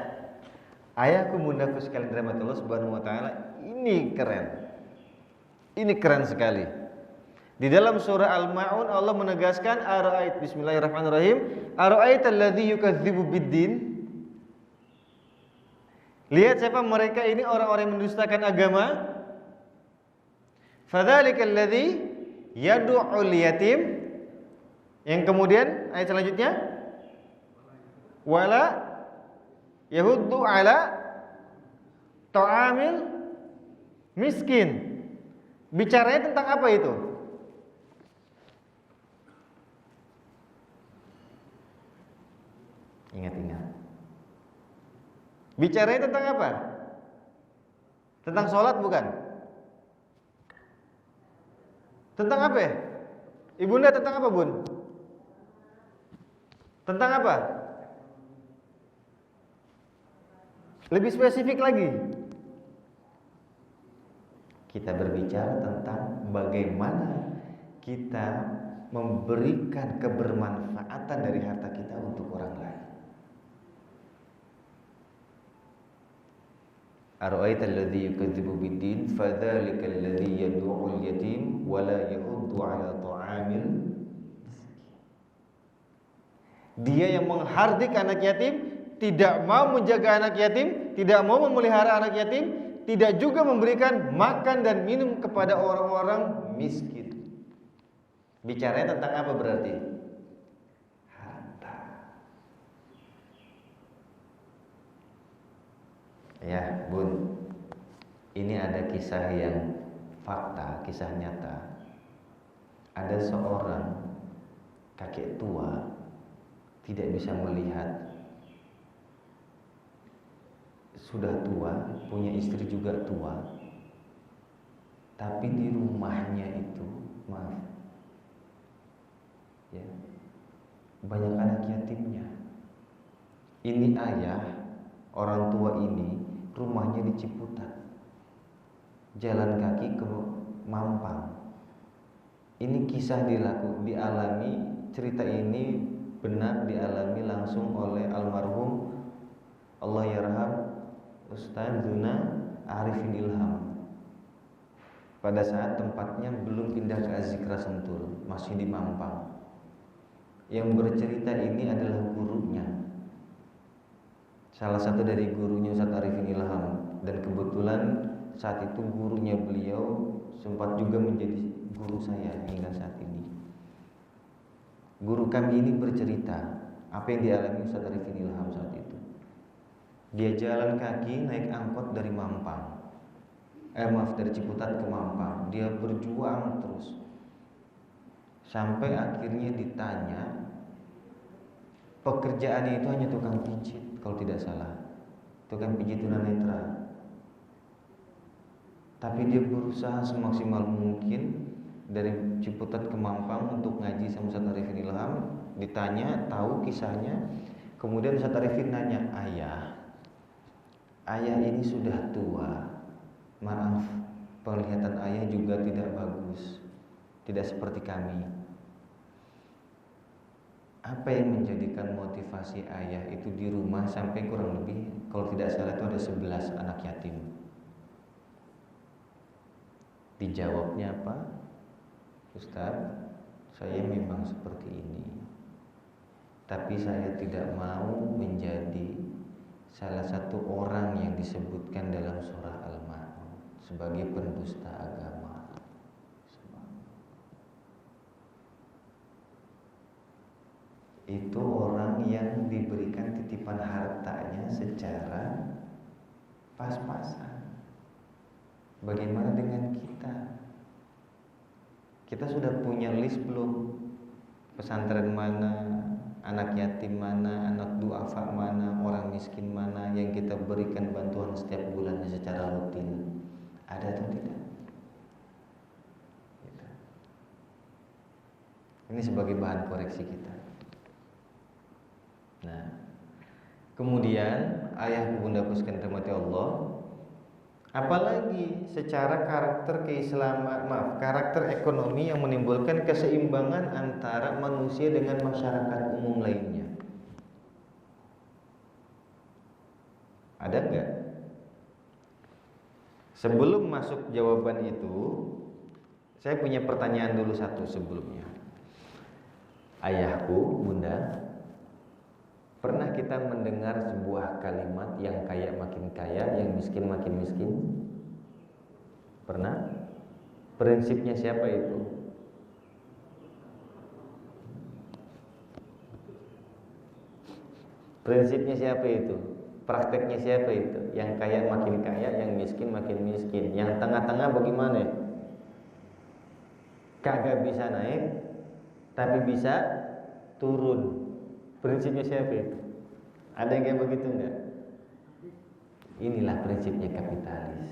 ayahku bundaku sekalian dirahmati Allah Subhanahu wa taala, ini keren. Ini keren sekali. Di dalam surah Al-Ma'un Allah menegaskan ara'ait, bismillahirrahmanirrahim, ara'aital ladzi yukadzibu biddin. Lihat siapa mereka ini, orang-orang yang mendustakan agama. Fadzalikal ladzi yad'ul yatim. Yang kemudian ayat selanjutnya, wala yahuddu ala ta'amil miskin. Bicaranya tentang apa itu? Ingat-ingat. Bicaranya tentang apa? Tentang sholat bukan? Tentang apa ya? Ibunda tentang apa, Bun? Tentang apa? Lebih spesifik lagi. Kita berbicara tentang bagaimana kita memberikan kebermanfaatan dari harta kita untuk orang lain. Ara'aital ladzi yukadzibu biddin fadzalikal ladzi yad'ul yatim wa la yahuddu 'ala ta'amil. Dia yang menghardik anak yatim, tidak mau menjaga anak yatim, tidak mau memelihara anak yatim, tidak juga memberikan makan dan minum kepada orang-orang miskin. Bicaranya tentang apa berarti? Harta. Ya, Bun. Ini ada kisah yang fakta, kisah nyata. Ada seorang kakek tua tidak bisa melihat, sudah tua, punya istri juga tua, tapi di rumahnya itu, maaf ya, banyak anak yatimnya. Ini ayah orang tua ini rumahnya di Ciputat, jalan kaki ke Mampang. Ini kisah dialami, cerita ini benar dialami langsung oleh almarhum Allah yarham Ustadzuna Arifin Ilham. Pada saat tempatnya belum pindah ke Azikra Sentul, masih di Mampang. Yang bercerita ini adalah gurunya, salah satu dari gurunya Ustadz Arifin Ilham. Dan kebetulan saat itu gurunya beliau sempat juga menjadi guru saya hingga saat ini. Guru kami ini bercerita apa yang dialami Ustadz Arifin Ilham saat itu. Dia jalan kaki naik angkot dari Mampang, dari Ciputat ke Mampang. Dia berjuang terus sampai akhirnya ditanya, pekerjaannya itu hanya tukang pijit kalau tidak salah, tukang pijit tunanetra. Tapi dia berusaha semaksimal mungkin dari Ciputat ke Mampang untuk ngaji sama Ustadz Arifin Ilham. Ditanya, tahu kisahnya. Kemudian Ustadz Arifin nanya, ayah ini sudah tua, maaf, penglihatan ayah juga tidak bagus, tidak seperti kami. Apa yang menjadikan motivasi ayah itu di rumah sampai kurang lebih, kalau tidak salah itu ada 11 anak yatim? Dijawabnya apa? Ustaz, saya memang seperti ini, tapi saya tidak mau menjadi salah satu orang yang disebutkan dalam surah Al-Ma'un sebagai pendusta agama. Itu orang yang diberikan titipan hartanya secara pas-pasan. Bagaimana dengan kita? Kita sudah punya list belum? Pesantren mana, anak yatim mana, anak duafa mana, orang miskin mana yang kita berikan bantuan setiap bulannya secara rutin? Ada atau tidak? Ini sebagai bahan koreksi kita. Nah, Kemudian ayah bundaku sekalian dirahmati Allah, apalagi secara karakter keislaman, karakter ekonomi yang menimbulkan keseimbangan antara manusia dengan masyarakat umum lainnya. Ada enggak? Sebelum masuk jawaban itu, saya punya pertanyaan dulu satu sebelumnya. Ayahku, bunda, pernah kita mendengar sebuah kalimat yang kaya makin kaya, yang miskin makin miskin? Pernah? Prinsipnya siapa itu? Prinsipnya siapa itu? Prakteknya siapa itu? Yang kaya makin kaya, yang miskin makin miskin. Yang tengah-tengah bagaimana? Kagak bisa naik, tapi bisa turun. Prinsipnya siapa itu? Ada yang kayak begitu enggak? Inilah prinsipnya kapitalis.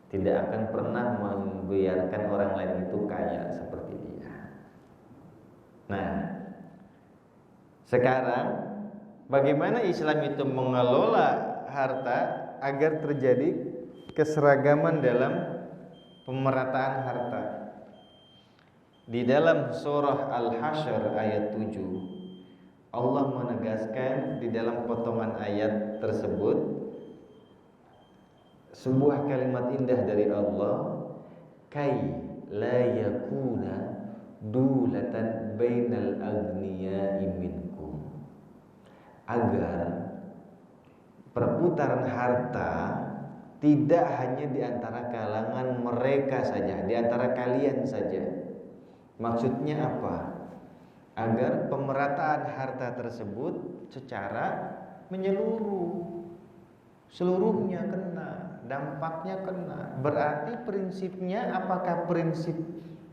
Tidak akan pernah membiarkan orang lain itu kaya seperti dia. Nah, sekarang bagaimana Islam itu mengelola harta agar terjadi keseragaman dalam pemerataan harta? Di dalam surah Al-Hasyr ayat 7, Allah menegaskan di dalam potongan ayat tersebut sebuah kalimat indah dari Allah, kai la yakuna dulatan bainal agniya'i minkum, agar perputaran harta tidak hanya di antara kalangan mereka saja, di antara kalian saja. Maksudnya apa? Agar pemerataan harta tersebut secara menyeluruh, seluruhnya kena, dampaknya kena. Berarti prinsipnya apakah prinsip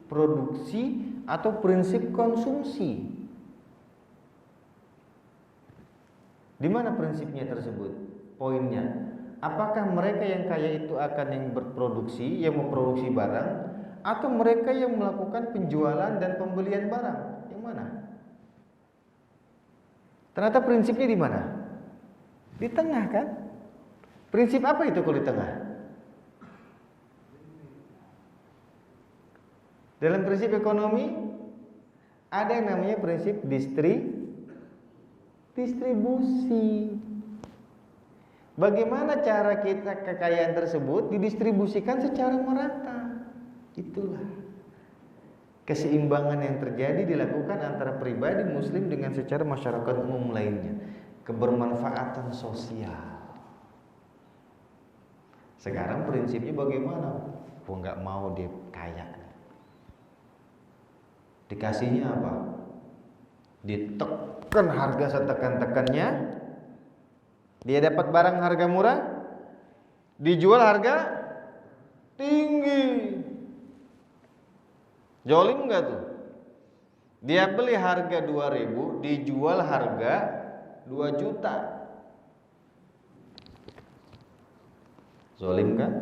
produksi atau prinsip konsumsi? Di mana prinsipnya tersebut? Poinnya, apakah mereka yang kaya itu akan yang berproduksi, yang memproduksi barang, atau mereka yang melakukan penjualan dan pembelian barang? Yang mana? Ternyata prinsipnya di mana? Di tengah kan? Prinsip apa itu kalau di tengah? Dalam prinsip ekonomi ada yang namanya prinsip distribusi. Bagaimana cara kita kekayaan tersebut didistribusikan secara merata? Itulah keseimbangan yang terjadi dilakukan antara pribadi muslim dengan secara masyarakat umum lainnya. Kebermanfaatan sosial. Sekarang prinsipnya bagaimana? Gua nggak mau dia kaya. Dikasihnya apa? Ditekan harga setekan-tekannya. Dia dapat barang harga murah, dijual harga tinggi. Jolim enggak tuh? Dia beli harga 2.000, dijual harga 2 juta. Zolim kan?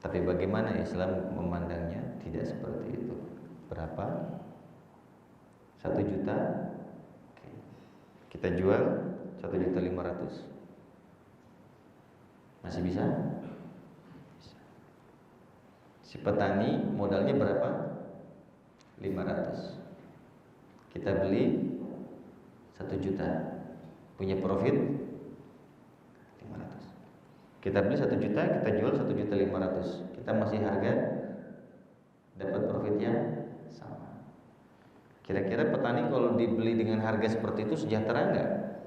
Tapi bagaimana Islam memandangnya? Tidak seperti itu. Berapa? 1 juta. Oke. Kita jual 1.500.000. Masih bisa? Bisa. Si petani modalnya berapa? 500. Kita beli 1 juta. Punya profit 500. Kita beli 1 juta, kita jual 1.500.000. Kita masih harga dapat profitnya sama. Kira-kira petani kalau dibeli dengan harga seperti itu sejahtera enggak?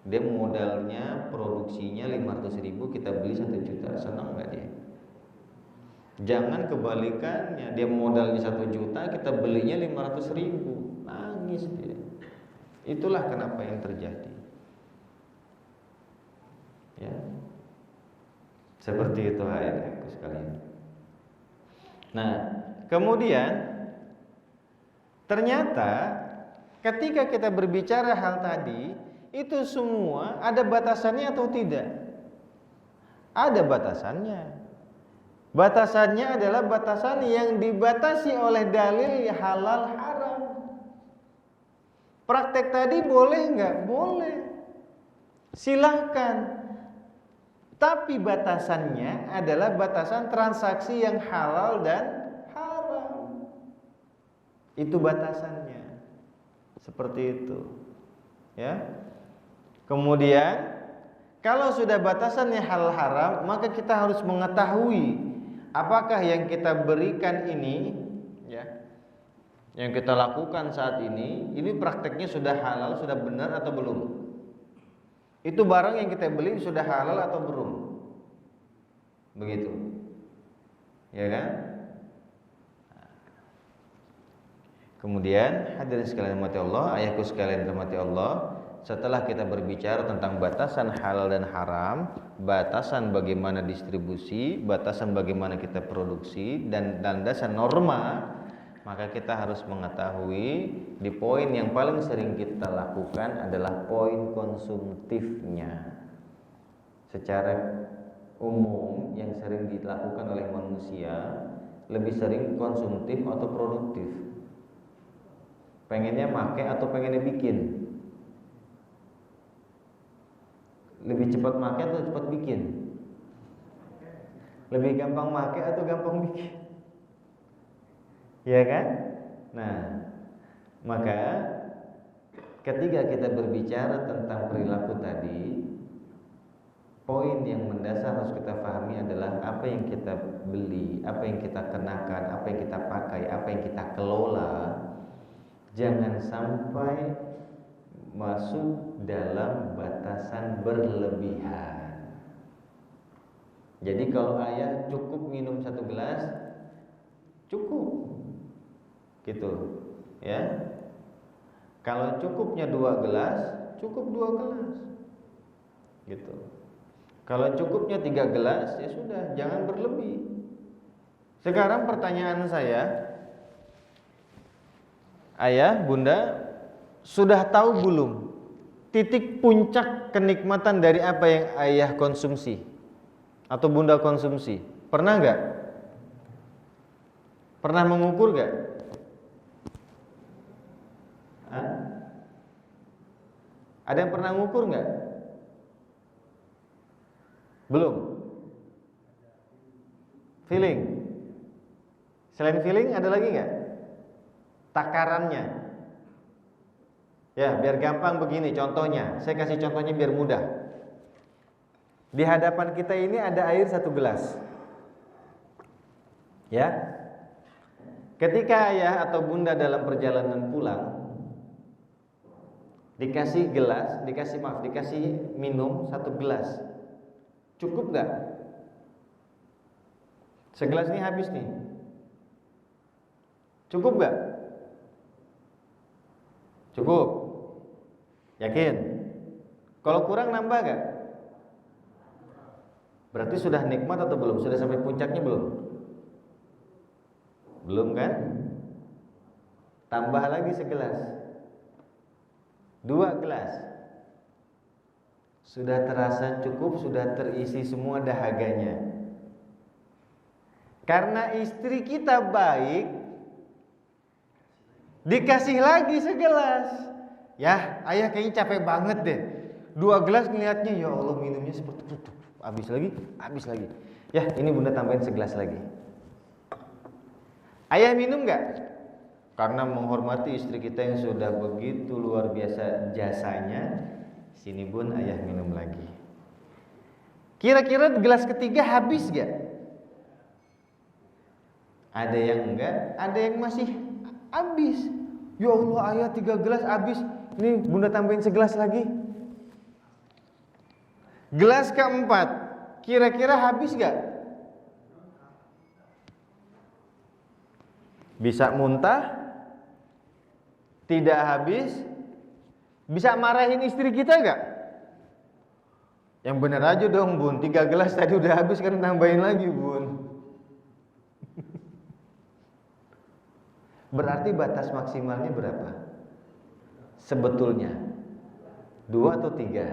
Dia modalnya produksinya 500.000, kita beli 1 juta, senang enggak dia? Jangan kebalikannya, dia modalnya 1 juta, kita belinya 500.000, nangis dia. Itulah kenapa yang terjadi. Ya, seperti itu ayatku sekalian. Nah, kemudian ternyata ketika kita berbicara hal tadi, itu semua ada batasannya atau tidak? Ada batasannya. Batasannya adalah batasan yang dibatasi oleh dalil halal haram. Praktek tadi boleh nggak? Boleh. Silahkan. Tapi batasannya adalah batasan transaksi yang halal dan haram. Itu batasannya. Seperti itu. Ya. Kemudian kalau sudah batasannya halal haram, maka kita harus mengetahui apakah yang kita berikan ini, ya, yang kita lakukan saat ini prakteknya sudah halal, sudah benar atau belum? Itu barang yang kita beli sudah halal atau belum? Begitu. Ya kan? Kemudian hadirin sekalian rahmati Allah, ayahku sekalian rahmati Allah, setelah kita berbicara tentang batasan halal dan haram, batasan bagaimana distribusi, batasan bagaimana kita produksi, dan landasan norma, maka kita harus mengetahui di poin yang paling sering kita lakukan adalah poin konsumtifnya. Secara umum yang sering dilakukan oleh manusia lebih sering konsumtif atau produktif. Pengennya make atau pengennya bikin? Lebih cepat make atau cepat bikin? Lebih gampang make atau gampang bikin? Ya kan? Nah, maka ketika kita berbicara tentang perilaku tadi, poin yang mendasar harus kita pahami adalah apa yang kita beli, apa yang kita kenakan, apa yang kita pakai, apa yang kita kelola, jangan sampai masuk dalam batasan berlebihan. Jadi kalau ayah cukup minum 1 gelas, cukup. Gitu, ya. Kalau cukupnya 2 gelas, cukup 2 gelas. Gitu. Kalau cukupnya 3 gelas, ya sudah, jangan berlebih. Sekarang pertanyaan saya, ayah, bunda, sudah tahu belum titik puncak kenikmatan dari apa yang ayah konsumsi atau bunda konsumsi? Pernah nggak? Pernah mengukur nggak? Ada yang pernah mengukur nggak? Belum. Feeling. Selain feeling ada lagi nggak? Takarannya. Ya, biar gampang begini contohnya. Saya kasih contohnya biar mudah. Di hadapan kita ini ada air 1 gelas. Ya. Ketika ayah atau bunda dalam perjalanan pulang, dikasih minum 1 gelas. Cukup gak? Segelas ini habis nih. Cukup gak? Cukup. Yakin? Kalau kurang nambah gak? Berarti sudah nikmat atau belum? Sudah sampai puncaknya belum? Belum kan? Tambah lagi segelas, 2 gelas. Sudah terasa cukup, sudah terisi semua dahaganya. Karena istri kita baik, dikasih lagi segelas. Ya, ayah kayaknya capek banget deh. 2 gelas ngeliatnya, ya Allah minumnya seperti itu. Habis lagi. Ya, ini bunda tambahin segelas lagi. Ayah minum gak? Karena menghormati istri kita yang sudah begitu luar biasa jasanya, sini bun ayah minum lagi. Kira-kira gelas ketiga habis gak? Ada yang enggak, ada yang masih habis. Ya Allah ayah 3 gelas habis, ini bunda tambahin segelas lagi. Gelas keempat, kira-kira habis gak? Bisa muntah, tidak habis, bisa marahin istri kita gak? Yang bener aja dong bun, 3 gelas tadi udah habis kan tambahin lagi bun. Berarti batas maksimalnya berapa? Sebetulnya 2 atau 3?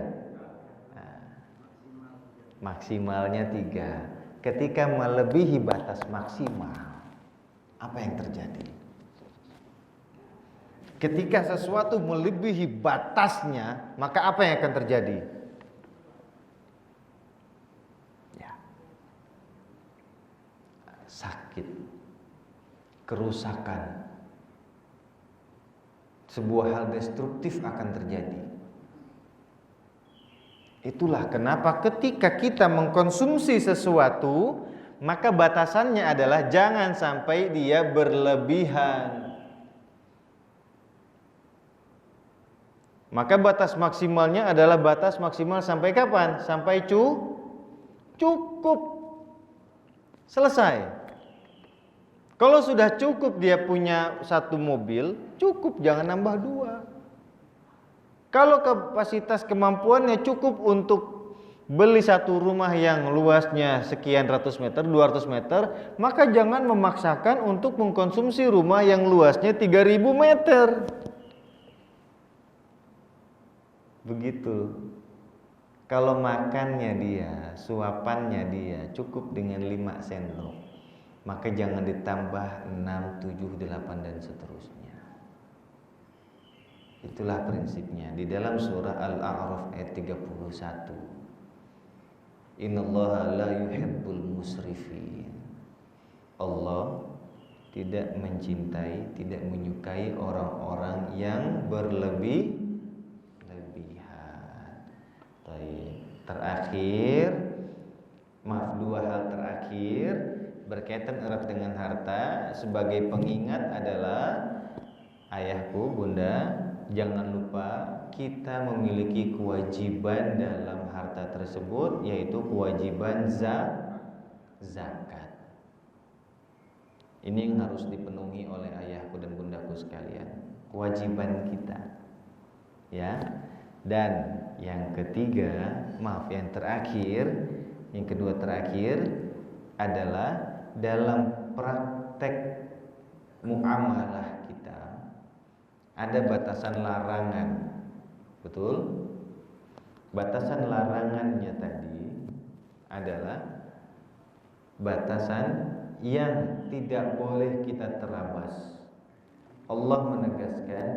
Nah, maksimalnya 3. Ketika melebihi batas maksimal, apa yang terjadi? Ketika sesuatu melebihi batasnya, maka apa yang akan terjadi? Ya. Sakit, kerusakan, sebuah hal destruktif akan terjadi. Itulah kenapa ketika kita mengkonsumsi sesuatu, maka batasannya adalah jangan sampai dia berlebihan. Maka batas maksimalnya adalah batas maksimal sampai kapan? Sampai cukup. Selesai. Kalau sudah cukup dia punya satu mobil, cukup, jangan nambah dua. Kalau kapasitas kemampuannya cukup untuk beli satu rumah yang luasnya sekian ratus meter, 200 meter, maka jangan memaksakan untuk mengkonsumsi rumah yang luasnya 3000 meter. Begitu. Kalau makannya dia, suapannya dia cukup dengan 5 sendok, maka jangan ditambah 6, 7, 8 dan seterusnya. Itulah prinsipnya di dalam surah Al-A'raf ayat 31. Innallaha la yuhibbul musrifin. Allah tidak mencintai, tidak menyukai orang-orang yang berlebihan. Terakhir, dua hal terakhir berkaitan erat dengan harta. Sebagai pengingat adalah ayahku, bunda, jangan lupa kita memiliki kewajiban dalam harta tersebut, yaitu kewajiban zakat. Ini yang harus dipenuhi oleh ayahku dan bundaku sekalian, kewajiban kita, ya. Dan yang kedua terakhir adalah dalam praktek muamalah kita ada batasan larangan. Betul? Batasan larangannya tadi adalah batasan yang tidak boleh kita terabas. Allah menegaskan,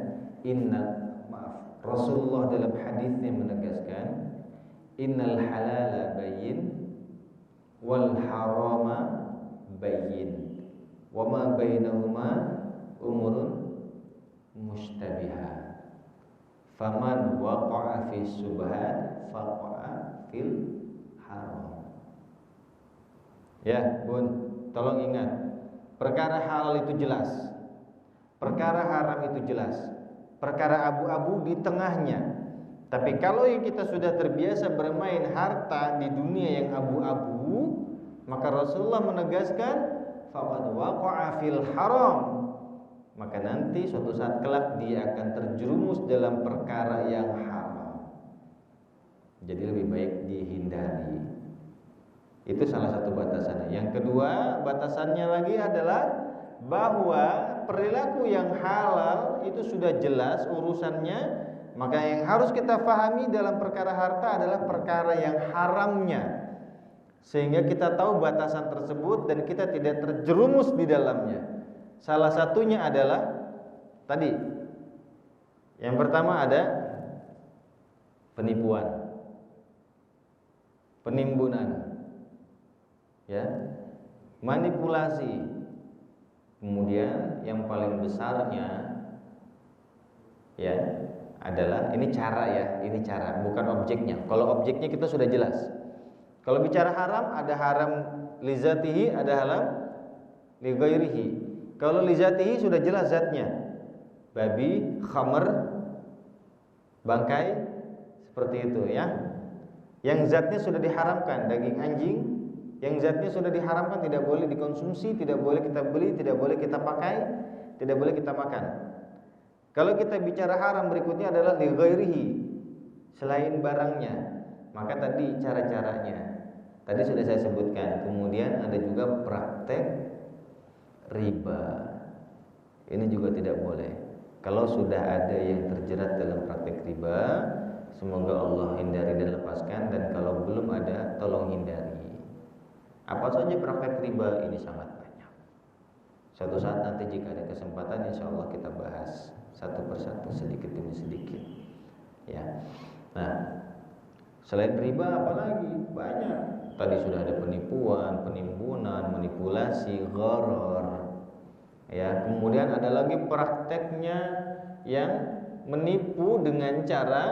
Rasulullah dalam hadisnya menegaskan, innal halala bayyin wal harama bayyin wa ma bainahuma umurun mushtabihat faman waqa'a fi subhat faqa'a fil haram. Ya, Bun, tolong ingat, perkara halal itu jelas, perkara haram itu jelas, perkara abu-abu di tengahnya. Tapi kalau yang kita sudah terbiasa bermain harta di dunia yang abu-abu, maka Rasulullah menegaskan faqad waqa'a fil haram, maka nanti suatu saat kelak dia akan terjerumus dalam perkara yang haram. Jadi lebih baik dihindari. Itu salah satu batasannya. Yang kedua, batasannya lagi adalah bahwa perilaku yang halal itu sudah jelas urusannya. Maka yang harus kita pahami dalam perkara harta adalah perkara yang haramnya, sehingga kita tahu batasan tersebut dan kita tidak terjerumus di dalamnya. Salah satunya adalah tadi, yang pertama ada penipuan, penimbunan, ya, manipulasi. Kemudian yang paling besarnya, ya, adalah ini cara, ya, ini cara, bukan objeknya. Kalau objeknya kita sudah jelas. Kalau bicara haram, ada haram lizatihi, ada haram lighairihi. Kalau lizatihi sudah jelas zatnya, babi, khamr, bangkai, seperti itu, ya. Yang zatnya sudah diharamkan, daging anjing, yang zatnya sudah diharamkan, tidak boleh dikonsumsi, tidak boleh kita beli, tidak boleh kita pakai, tidak boleh kita makan. Kalau kita bicara haram berikutnya adalah li ghairihi, selain barangnya. Maka tadi cara-caranya tadi sudah saya sebutkan. Kemudian ada juga praktek riba. Ini juga tidak boleh. Kalau sudah ada yang terjerat dalam praktek riba, semoga Allah hindari dan lepaskan. Dan kalau belum ada, tolong hindari. Apa saja praktek riba? Ini sangat banyak. Suatu saat nanti jika ada kesempatan, insya Allah kita bahas satu persatu, sedikit demi sedikit. Ya. Nah, selain riba apalagi? Banyak. Tadi sudah ada penipuan, penimbunan, manipulasi, gharar. Ya, kemudian ada lagi prakteknya yang menipu dengan cara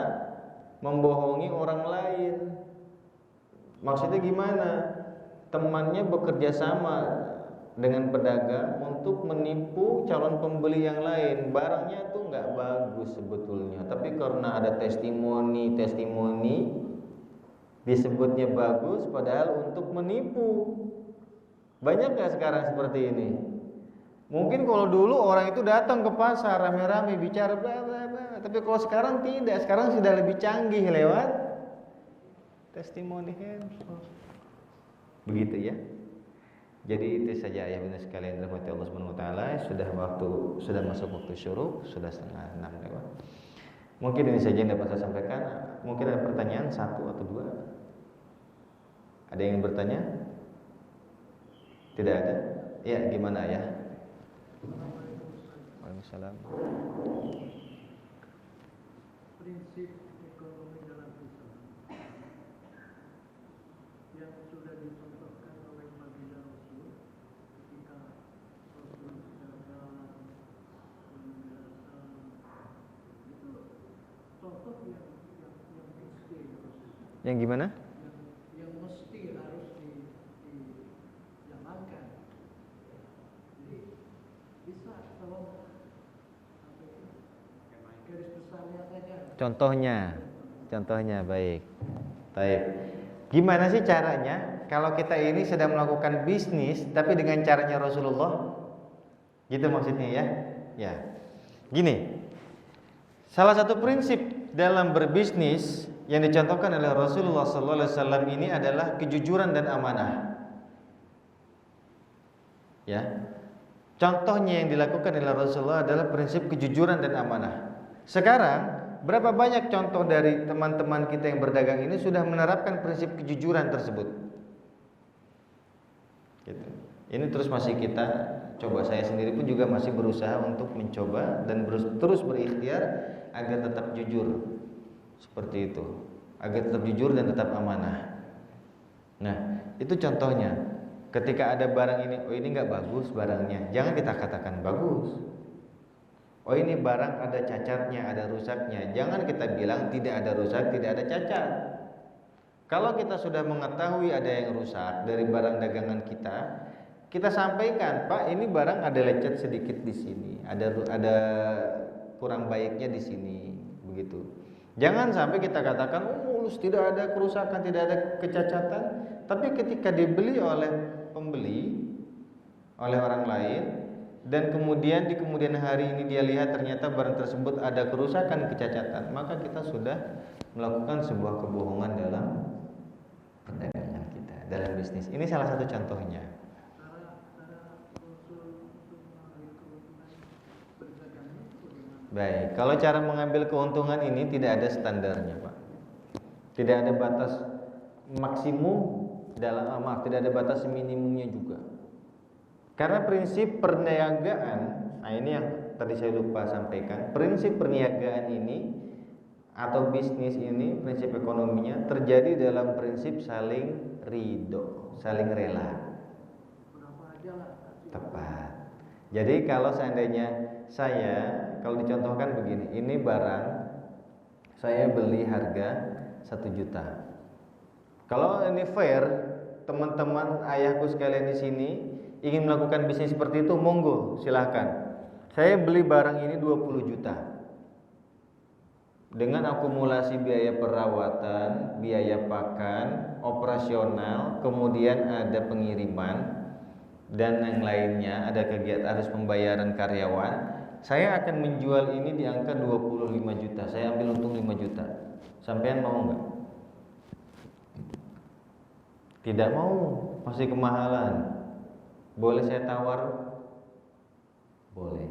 membohongi orang lain. Maksudnya gimana? Temannya bekerja sama dengan pedagang untuk menipu calon pembeli yang lain. Barangnya tuh nggak bagus sebetulnya, tapi karena ada testimoni disebutnya bagus, padahal untuk menipu. Banyak nggak sekarang seperti ini? Mungkin kalau dulu orang itu datang ke pasar rame-rame bicara bla bla bla, tapi kalau sekarang tidak. Sekarang sudah lebih canggih lewat testimoni handphone. Begitu ya. Jadi itu saja ya bunda sekalian, rahmati Allah Subhanahu wa taala. Sudah masuk waktu syuruk, sudah 5:30 lewat. Mungkin ini saja yang dapat saya sampaikan. Mungkin ada pertanyaan satu atau dua. Ada yang bertanya? Tidak ada? Ya, gimana ya? Waalaikumsalam. Prinsip ekonomi dalam Islam yang sudah dicontohkan oleh baginda Rasul ketika Rasul dagang itu contoh yang mesti Yang gimana? yang mesti harus dijalankan. Jadi bisa tolong garis besarnya saja. Contohnya baik. Baik. Gimana sih caranya kalau kita ini sedang melakukan bisnis tapi dengan caranya Rasulullah? Gitu maksudnya ya? Ya. Gini. Salah satu prinsip dalam berbisnis yang dicontohkan oleh Rasulullah SAW ini adalah kejujuran dan amanah. Ya. Contohnya yang dilakukan oleh Rasulullah adalah prinsip kejujuran dan amanah. Sekarang berapa banyak contoh dari teman-teman kita yang berdagang ini sudah menerapkan prinsip kejujuran tersebut? Gitu. Ini terus masih kita coba. Saya sendiri pun juga masih berusaha untuk mencoba dan terus berikhtiar agar tetap jujur. Seperti itu. Agar tetap jujur dan tetap amanah. Nah, itu contohnya. Ketika ada barang ini, oh ini nggak bagus barangnya, jangan kita katakan bagus. Oh ini barang ada cacatnya, ada rusaknya, jangan kita bilang tidak ada rusak, tidak ada cacat. Kalau kita sudah mengetahui ada yang rusak dari barang dagangan kita sampaikan, Pak, ini barang ada lecet sedikit di sini, ada kurang baiknya di sini, begitu. Jangan sampai kita katakan, oh mulus, tidak ada kerusakan, tidak ada kecacatan, tapi ketika dibeli oleh pembeli, oleh orang lain, dan kemudian di kemudian hari ini dia lihat ternyata barang tersebut ada kerusakan, kecacatan, maka kita sudah melakukan sebuah kebohongan dalam perdagangan kita, dalam bisnis. Ini salah satu contohnya. Baik, kalau cara mengambil keuntungan ini tidak ada standarnya, Pak. Tidak ada batas maksimum tidak ada batas minimumnya juga. Karena prinsip perniagaan, nah ini yang tadi saya lupa sampaikan, prinsip perniagaan ini atau bisnis ini, prinsip ekonominya terjadi dalam prinsip saling ridho, saling rela. Tepat. Jadi kalau seandainya kalau dicontohkan begini, ini barang saya beli harga 1 juta. Kalau ini fair, teman-teman ayahku sekalian di sini ingin melakukan bisnis seperti itu, monggo silahkan. Saya beli barang ini 20 juta dengan akumulasi biaya perawatan, biaya pakan, operasional, kemudian ada pengiriman dan yang lainnya, ada kegiatan, harus pembayaran karyawan. Saya akan menjual ini di angka 25 juta. Saya ambil untung 5 juta. Sampean mau enggak? Tidak mau, masih kemahalan. Boleh saya tawar? Boleh.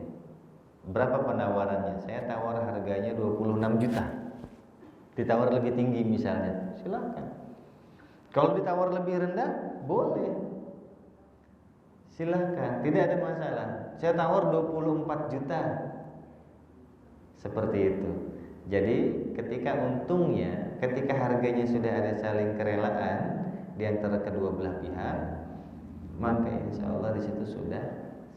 Berapa penawarannya? Saya tawar harganya 26 juta. Ditawar lebih tinggi misalnya, silakan. Kalau ditawar lebih rendah, boleh. Silakan, tidak ada masalah. saya tawar 24 juta. Seperti itu. Jadi ketika untungnya, ketika harganya sudah ada saling kerelaan di antara kedua belah pihak, maka insya Allah di situ sudah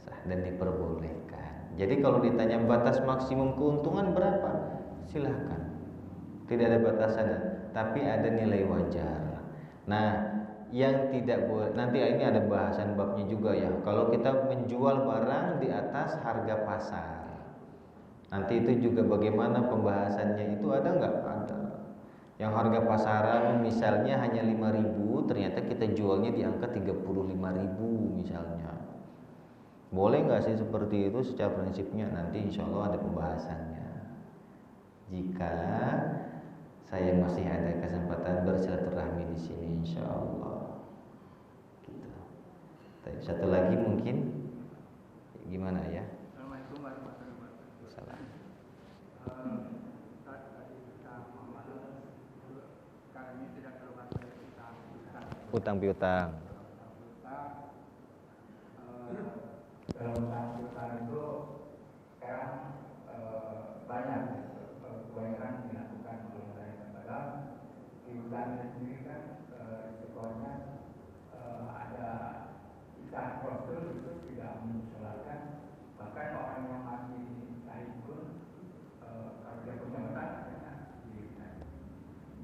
sah dan diperbolehkan. Jadi kalau ditanya batas maksimum keuntungan berapa, silahkan. Tidak ada batasannya, tapi ada nilai wajar. Nah, yang tidak boleh, nanti ini ada bahasan babnya juga ya. Kalau kita menjual barang di atas harga pasar, nanti itu juga bagaimana pembahasannya itu ada nggak? Ada. Yang harga pasaran misalnya hanya 5.000, ternyata kita jualnya di angka 35.000 misalnya. Boleh nggak sih seperti itu? Secara prinsipnya nanti insya Allah ada pembahasannya. Jika saya masih ada kesempatan bersilaturahmi di sini insya Allah. Gitu. Satu lagi mungkin gimana ya? Assalamualaikum warahmatullahi wabarakatuh. Salam. Tadi kita membahas sekarang ini tidak terlepas dari utang. Utang piutang. Dalam utang piutang itu sekarang banyak kebanyakan dilakukan oleh mereka. Padahal piutangnya sendiri kan sebenarnya ada istilah prosedur itu tidak menyesuaikan. Bahkan orang yang masih sahih pun kalau dia punya utang akhirnya diberikan.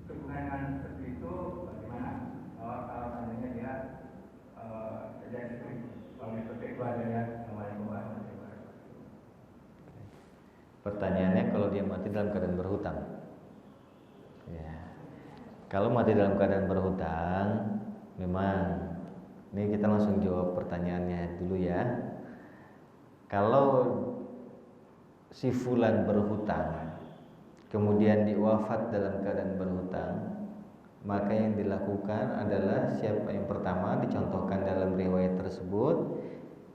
Hubungan seperti itu bagaimana? Kalau seandainya dia terjadi oleh kedua dari Assalamualaikum warahmatullahi wabarakatuh. Pertanyaannya kalau dia mati dalam keadaan berhutang. Ya. Kalau mati dalam keadaan berhutang, memang ini kita langsung jawab pertanyaannya dulu ya. Kalau si fulan berhutang, kemudian diwafat dalam keadaan berhutang, maka yang dilakukan adalah siapa yang pertama dicontohkan dalam riwayat tersebut,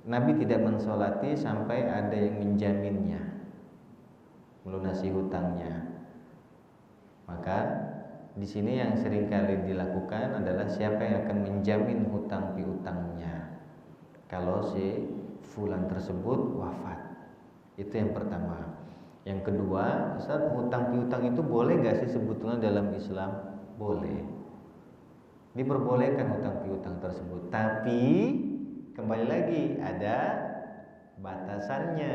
Nabi tidak mensolati sampai ada yang menjaminnya, melunasi hutangnya. Maka di sini yang seringkali dilakukan adalah siapa yang akan menjamin hutang piutangnya kalau si fulan tersebut wafat. Itu yang pertama. Yang kedua, Ustaz, hutang piutang itu boleh gak sih sebetulnya dalam Islam? Boleh. Diperbolehkan hutang piutang tersebut. Tapi kembali lagi ada batasannya.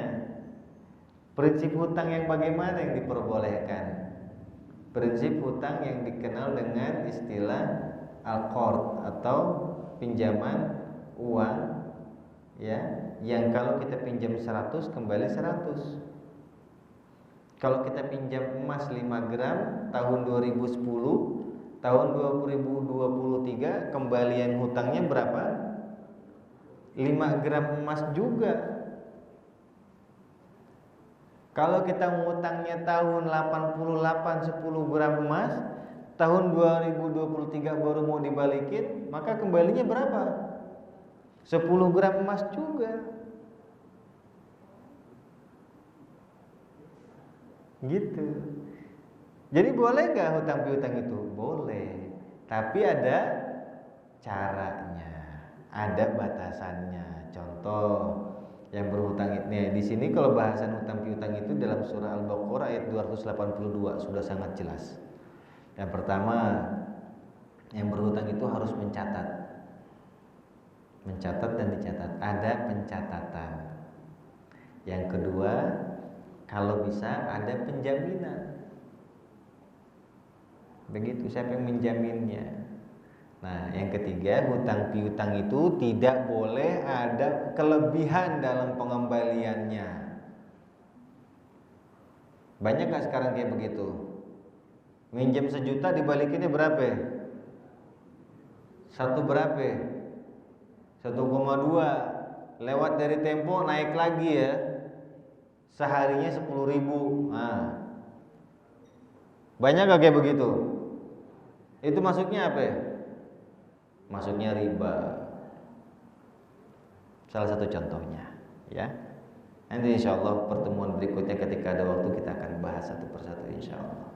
Prinsip hutang yang bagaimana yang diperbolehkan? Prinsip hutang yang dikenal dengan istilah al-qard atau pinjaman uang ya, yang kalau kita pinjam 100 kembali 100. Kalau kita pinjam emas 5 gram tahun 2010, tahun 2023 kembalian hutangnya berapa? 5 gram emas juga. Kalau kita ngutangnya tahun 88 10 gram emas, tahun 2023 baru mau dibalikin, maka kembalinya berapa? 10 gram emas juga. Gitu. Jadi boleh nggak hutang piutang itu? Boleh. Tapi ada caranya, ada batasannya. Contoh yang berhutang ini di sini kalau bahasan hutang piutang itu dalam surah Al-Baqarah ayat 282 sudah sangat jelas. Yang pertama, yang berhutang itu harus mencatat dan dicatat, ada pencatatan. Yang kedua, kalau bisa ada penjaminan. Begitu, siapa yang menjaminnya? Nah, yang ketiga, hutang piutang itu tidak boleh ada kelebihan dalam pengembaliannya. Banyak gak sekarang kayak begitu? Minjem 1 juta dibalikinnya berapa? 1 berapa? 1,2. Lewat dari Tempo naik lagi ya. Seharinya 10.000. Nah, banyak gak kayak begitu? Itu masuknya apa ya? Masuknya riba. Salah satu contohnya ya. Nanti insya Allah pertemuan berikutnya ketika ada waktu kita akan bahas satu persatu insya Allah.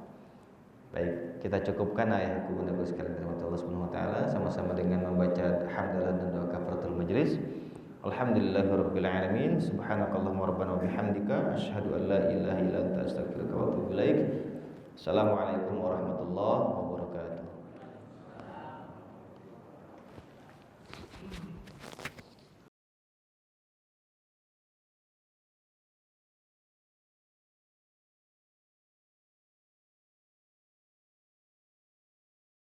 Baik, kita cukupkan ayat bunda sekalian rahmat Allah Subhanahu wa taala sama-sama dengan membaca hamdalah dan doa kafaratul majelis. Alhamdulillahirabbil alamin. Subhanakallahumma rabbana wa bihamdika asyhadu an la ilaha illa anta astaghfiruka wa atubu ilaik. Assalamualaikum warahmatullahi wabarakatuh.